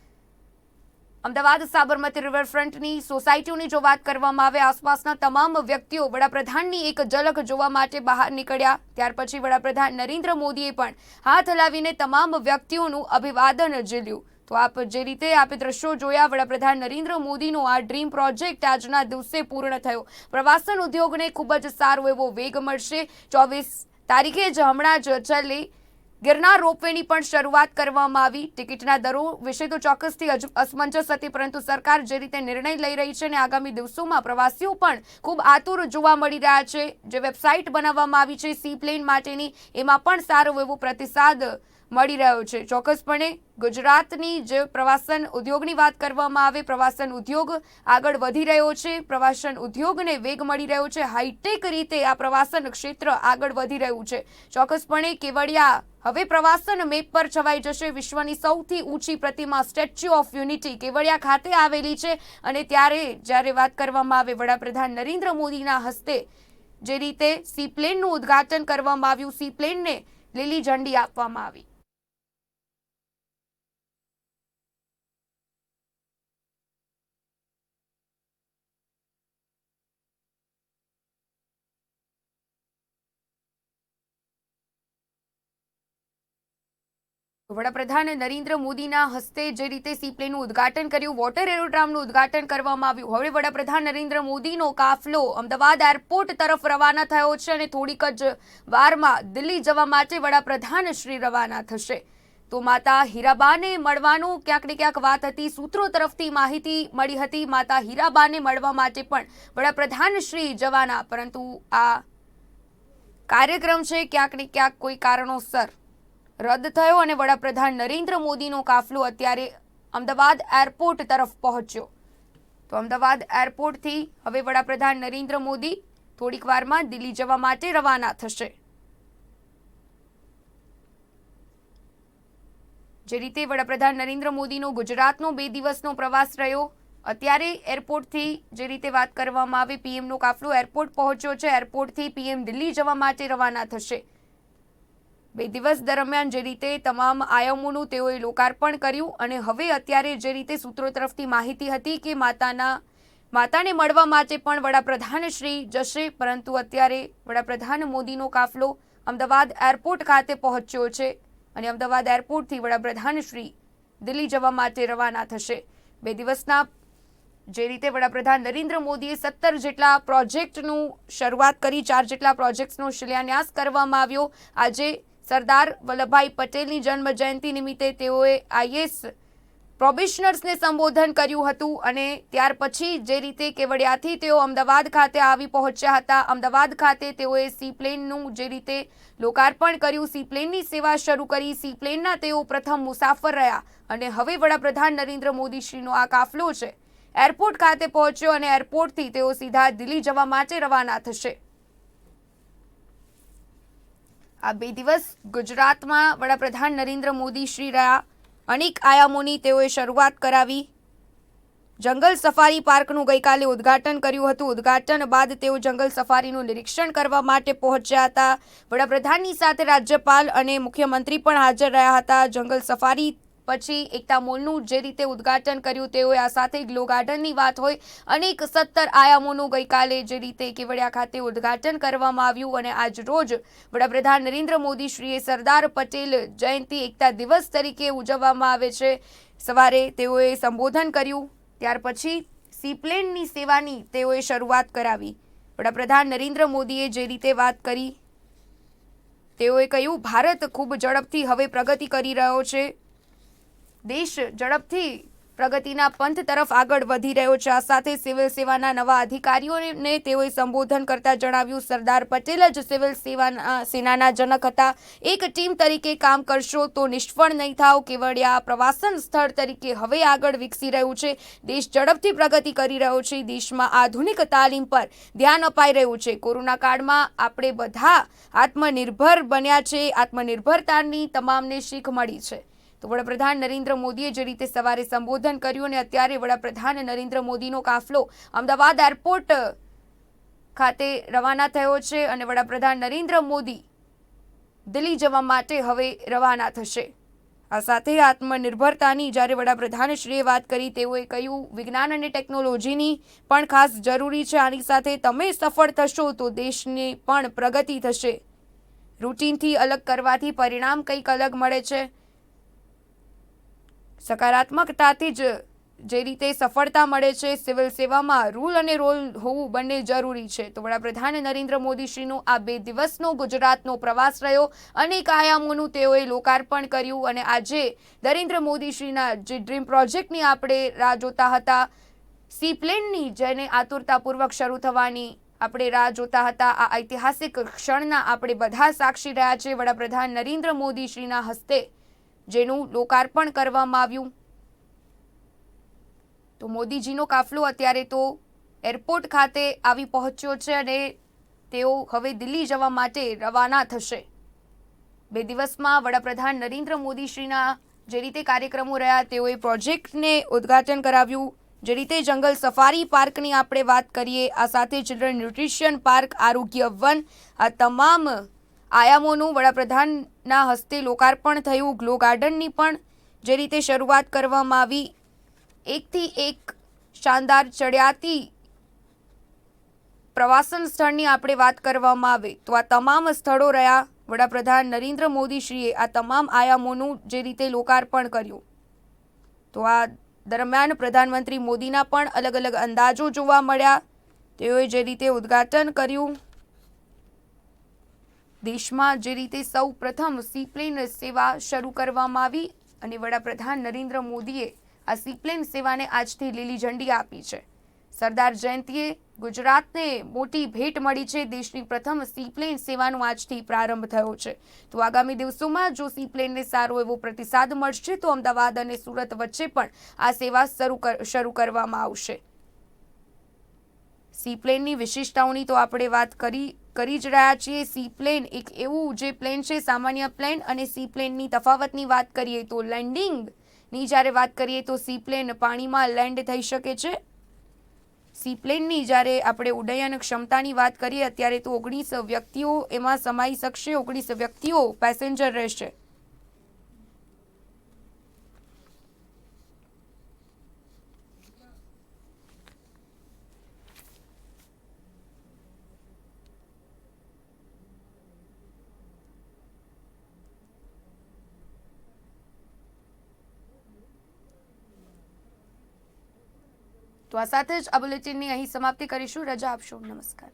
[SPEAKER 1] અમદાવાદ સાબરમતી રિવરફ્રન્ટની સોસાયટીઓની જો વાત કરવામાં આવે, આસપાસના તમામ વ્યક્તિઓ વડાપ્રધાનની એક ઝલક જોવા માટે બહાર નીકળ્યા. ત્યાર પછી વડાપ્રધાન નરેન્દ્ર મોદીએ પણ હાથ હલાવીને તમામ વ્યક્તિઓનું અભિવાદન ઝીલ્યું. તો આપ જે રીતે આપે દ્રશ્યો જોયા, વડાપ્રધાન નરેન્દ્ર મોદીનો આ ડ્રીમ પ્રોજેક્ટ આજના દિવસે પૂર્ણ થયો. પ્રવાસન ઉદ્યોગને ખૂબ જ સારો એવો વેગ મળશે. 24 તારીખે જ હમણાં જ ચાલી ગિરનાર રોપવેની પણ શરૂઆત કરવામાં આવી. ટિકિટના દરો વિશે તો ચોક્કસથી અસમંજસ હતી, પરંતુ સરકાર જે રીતે નિર્ણય લઈ રહી છે અને આગામી દિવસોમાં પ્રવાસીઓ પણ ખૂબ આતુર જોવા મળી રહ્યા છે. જે વેબસાઇટ બનાવવામાં આવી છે સી પ્લેન માટેની, એમાં પણ સારો એવો પ્રતિસાદ મળી રહ્યો છે. ચોક્કસપણે ગુજરાતની જે પ્રવાસન ઉદ્યોગની વાત કરવામાં આવે, પ્રવાસન ઉદ્યોગ આગળ વધી રહ્યો છે. પ્રવાસન ઉદ્યોગને વેગ મળી રહ્યો છે. હાઈટેક રીતે આ પ્રવાસન ક્ષેત્ર આગળ વધી રહ્યું છે. ચોક્કસપણે કેવડિયા હવે પ્રવાસન મેપ પર છવાઈ જશે. વિશ્વની સૌથી ઊંચી પ્રતિમા સ્ટેચ્યુ ઓફ યુનિટી કેવડિયા ખાતે આવેલી છે અને જ્યારે વાત કરવામાં આવે વડાપ્રધાન નરેન્દ્ર મોદીના હસ્તે જે રીતે સી પ્લેનનું ઉદ્ઘાટન કરવામાં આવ્યું, સી પ્લેનને લીલી ઝંડી આપવામાં આવી. વડાપ્રધાન નરેન્દ્ર મોદીના હસ્તે જે રીતે સીપ્લેનનું ઉદ્ઘાટન કર્યું, વોટર એરોડ્રામનું ઉદ્ઘાટન કરવામાં આવ્યું. હવે વડાપ્રધાન નરેન્દ્ર મોદીનો કાફલો અમદાવાદ એરપોર્ટ તરફ રવાના થયો છે અને થોડીક જ વારમાં દિલ્હી જવા માટે વડાપ્રધાન શ્રી રવાના થશે. તો માતા હીરાબાને મળવાનું ક્યાંક ને ક્યાંક વાત હતી, સૂત્રો તરફથી માહિતી મળી હતી માતા હીરાબાને મળવા માટે પણ વડાપ્રધાન શ્રી જવાના, પરંતુ આ કાર્યક્રમ છે ક્યાંક ને ક્યાંક કોઈ કારણોસર રદ થયો અને વડાપ્રધાન નરેન્દ્ર મોદીનો કાફલો અત્યારે અમદાવાદ એરપોર્ટ તરફ પહોંચ્યો. તો અમદાવાદ એરપોર્ટથી હવે વડાપ્રધાન નરેન્દ્ર મોદી થોડીક વારમાં દિલ્હી જવા માટે રવાના થશે. જે રીતે વડાપ્રધાન નરેન્દ્ર મોદીનો ગુજરાતનો 2 દિવસનો પ્રવાસ રહ્યો, અત્યારે એરપોર્ટથી જે રીતે વાત કરવામાં આવે પીએમનો કાફલો એરપોર્ટ પહોંચ્યો છે. એરપોર્ટથી પીએમ દિલ્હી જવા માટે રવાના થશે. 2 દિવસ દરમિયાન જે રીતે તમામ આયામોનું તેઓએ લોકાર્પણ કર્યું અને હવે અત્યારે જે રીતે સૂત્રો તરફથી માહિતી હતી કે માતાને મળવા માટે પણ વડાપ્રધાન શ્રી જશે, પરંતુ અત્યારે વડાપ્રધાન મોદીનો કાફલો અમદાવાદ એરપોર્ટ ખાતે પહોંચ્યો છે અને અમદાવાદ એરપોર્ટથી વડાપ્રધાન શ્રી દિલ્હી જવા માટે રવાના થશે. 2 દિવસના જે રીતે વડાપ્રધાન નરેન્દ્ર મોદીએ 17 જેટલા પ્રોજેક્ટનું શરૂઆત કરી, 4 જેટલા પ્રોજેક્ટ્સનો શિલાન્યાસ કરવામાં આવ્યો. આજે સરદાર વલ્લભભાઈ પટેલની જન્મ જયંતિ નિમિત્તે તેઓએ આઈએએસ પ્રોબેશનર્સને સંબોધન કર્યું હતું અને ત્યાર પછી જે રીતે કેવડિયાથી તેઓ અમદાવાદ ખાતે આવી પહોંચ્યા હતા. અમદાવાદ ખાતે તેઓએ સીપ્લેનનું જે રીતે લોકાર્પણ કર્યું, સીપ્લેનની સેવા શરૂ કરી, સીપ્લેનના તેઓ પ્રથમ મુસાફર રહ્યા અને હવે વડાપ્રધાન નરેન્દ્ર મોદીશ્રીનો આ કાફલો છે એરપોર્ટ ખાતે પહોંચ્યો અને એરપોર્ટથી તેઓ સીધા દિલ્હી જવા માટે રવાના થશે. આ 2 દિવસ ગુજરાતમાં વડાપ્રધાન નરેન્દ્ર મોદી શ્રી રહ્યા, અનેક આયામોની તેઓએ શરૂઆત કરાવી. જંગલ સફારી પાર્કનું ગઈકાલે ઉદ્ઘાટન કર્યું હતું. ઉદ્ઘાટન બાદ તેઓ જંગલ સફારીનું નિરીક્ષણ કરવા માટે પહોંચ્યા હતા. વડાપ્રધાનની સાથે રાજ્યપાલ અને મુખ્યમંત્રી પણ હાજર રહ્યા હતા. જંગલ સફારી પછી એકતા મોલનું જે રીતે ઉદ્ઘાટન કર્યું તેઓએ આ સાથે ગ્લો ગાર્ડનની વાત હોય, અનેક 17 આયામોનું ગઈકાલે જે રીતે કેવડિયા ખાતે ઉદ્ઘાટન કરવામાં આવ્યું અને આજ રોજ વડાપ્રધાન નરેન્દ્ર મોદી શ્રીએ સરદાર પટેલ જયંતિ એકતા દિવસ તરીકે ઉજવવામાં આવે છે. સવારે તેઓએ સંબોધન કર્યું, ત્યાર પછી સીપ્લેનની સેવાની તેઓએ શરૂઆત કરાવી. વડાપ્રધાન નરેન્દ્ર મોદીએ જે રીતે વાત કરી, તેઓએ કહ્યું ભારત ખૂબ ઝડપથી હવે પ્રગતિ કરી રહ્યો છે, દેશ ઝડપથી પ્રગતિના પંથ તરફ આગળ વધી રહ્યો છે. આ સાથે સિવિલ સેવાના નવા અધિકારીઓને તેઓએ સંબોધન કરતા જણાવ્યું સરદાર પટેલ જ સિવિલ સેનાના જનક હતા. એક ટીમ તરીકે કામ કરશો તો નિષ્ફળ નહીં થાવ. કેવડિયા પ્રવાસન સ્થળ તરીકે હવે આગળ વિકસી રહ્યું છે. દેશ ઝડપથી પ્રગતિ કરી રહ્યો છે. દેશમાં આધુનિક તાલીમ પર ધ્યાન અપાઈ રહ્યું છે. કોરોના કાળમાં આપણે બધા આત્મનિર્ભર બન્યા છે. આત્મનિર્ભરતાની તમામને શીખ મળી છે. તો વડાપ્રધાન નરેન્દ્ર મોદીએ જે રીતે સવારે સંબોધન કર્યું અને અત્યારે વડાપ્રધાન નરેન્દ્ર મોદીનો કાફલો અમદાવાદ એરપોર્ટ ખાતે રવાના થયો છે અને વડાપ્રધાન નરેન્દ્ર મોદી દિલ્હી જવા માટે હવે રવાના થશે. આ સાથે આત્મનિર્ભરતાની જ્યારે વડાપ્રધાનશ્રીએ વાત કરી, તેઓએ કહ્યું વિજ્ઞાન અને ટેકનોલોજીની પણ ખાસ જરૂરી છે. આની સાથે તમે સફળ થશો તો દેશની પણ પ્રગતિ થશે. રૂટીનથી અલગ કરવાથી પરિણામ કંઈક અલગ મળે છે. સકારાત્મકતાથી જ જે રીતે સફળતા મળે છે. સિવિલ સેવામાં રૂલ અને રોલ હોવું બંને જરૂરી છે. તો વડાપ્રધાન નરેન્દ્ર મોદીશ્રીનો આ 2 દિવસનો ગુજરાતનો પ્રવાસ રહ્યો, અનેક આયામોનું તેઓએ લોકાર્પણ કર્યું અને આજે નરેન્દ્ર મોદીશ્રીના જે ડ્રીમ પ્રોજેક્ટની આપણે રાહ જોતા હતા, સીપ્લેનની જેને આતુરતાપૂર્વક શરૂ થવાની આપણે રાહ જોતા હતા, આ ઐતિહાસિક ક્ષણના આપણે બધા સાક્ષી રહ્યા છે. વડાપ્રધાન નરેન્દ્ર મોદીશ્રીના હસ્તે જેનું લોકાર્પણ કરવામાં આવ્યું. તો મોદીજીનો કાફલો અત્યારે તો એરપોર્ટ ખાતે આવી પહોંચ્યો છે અને તેઓ હવે દિલ્હી જવા માટે રવાના થશે. 2 દિવસમાં વડાપ્રધાન નરેન્દ્ર મોદીશ્રીના જે રીતે કાર્યક્રમો રહ્યા, તેઓએ પ્રોજેક્ટને ઉદ્ઘાટન કરાવ્યું. જે રીતે જંગલ સફારી પાર્કની આપણે વાત કરીએ, આ સાથે ચિલ્ડ્રન ન્યુટ્રિશન પાર્ક, આરોગ્ય વન, આ તમામ આયામોનું વડાપ્રધાનના હસ્તે લોકાર્પણ થયું. ગ્લો ગાર્ડનની પણ જે રીતે શરૂઆત કરવામાં આવી, એકથી એક શાનદાર ચડિયાતી પ્રવાસન સ્થળની આપણે વાત કરવામાં આવે તો આ તમામ સ્થળો રહ્યા. વડાપ્રધાન નરેન્દ્ર મોદીશ્રીએ આ તમામ આયામોનું જે રીતે લોકાર્પણ કર્યું, તો આ દરમિયાન પ્રધાનમંત્રી મોદીના પણ અલગ અલગ અંદાજો જોવા મળ્યા. તેઓએ જે રીતે ઉદ્ઘાટન કર્યું, દેશમાં જે રીતે સૌ પ્રથમ સીપ્લેન સેવા શરૂ કરવામાં આવી અને વડાપ્રધાન નરેન્દ્ર મોદીએ આ સીપ્લેન સેવાને આજથી લીલી ઝંડી આપી છે. સરદાર જયંતિએ ગુજરાતને મોટી ભેટ મળી છે. દેશની પ્રથમ સીપ્લેન સેવાનો આજથી પ્રારંભ થયો છે. તો આગામી દિવસોમાં જો સીપ્લેનને સારો એવો પ્રતિસાદ મળશે તો અમદાવાદ અને સુરત વચ્ચે પણ આ સેવા શરૂ કરવામાં આવશે. સીપ્લેનની વિશિષ્ટતાઓની તો આપણે વાત કરી જ રહ્યા છીએ. સીપ્લેન એક એવું જે પ્લેન છે, સામાન્ય પ્લેન અને સીપ્લેનની તફાવતની વાત કરીએ તો લેન્ડિંગની જ્યારે વાત કરીએ તો સીપ્લેન પાણીમાં લેન્ડ થઈ શકે છે. સીપ્લેનની જ્યારે આપણે ઉડ્ડયન ક્ષમતાની વાત કરીએ અત્યારે તો 19 વ્યક્તિઓ એમાં સમાઈ શકશે. 19 વ્યક્તિઓ પેસેન્જર રહેશે. તો આ સાથે જ આ બુલેટિનની અહીં સમાપ્તિ કરીશું. રજા આપશો. નમસ્કાર.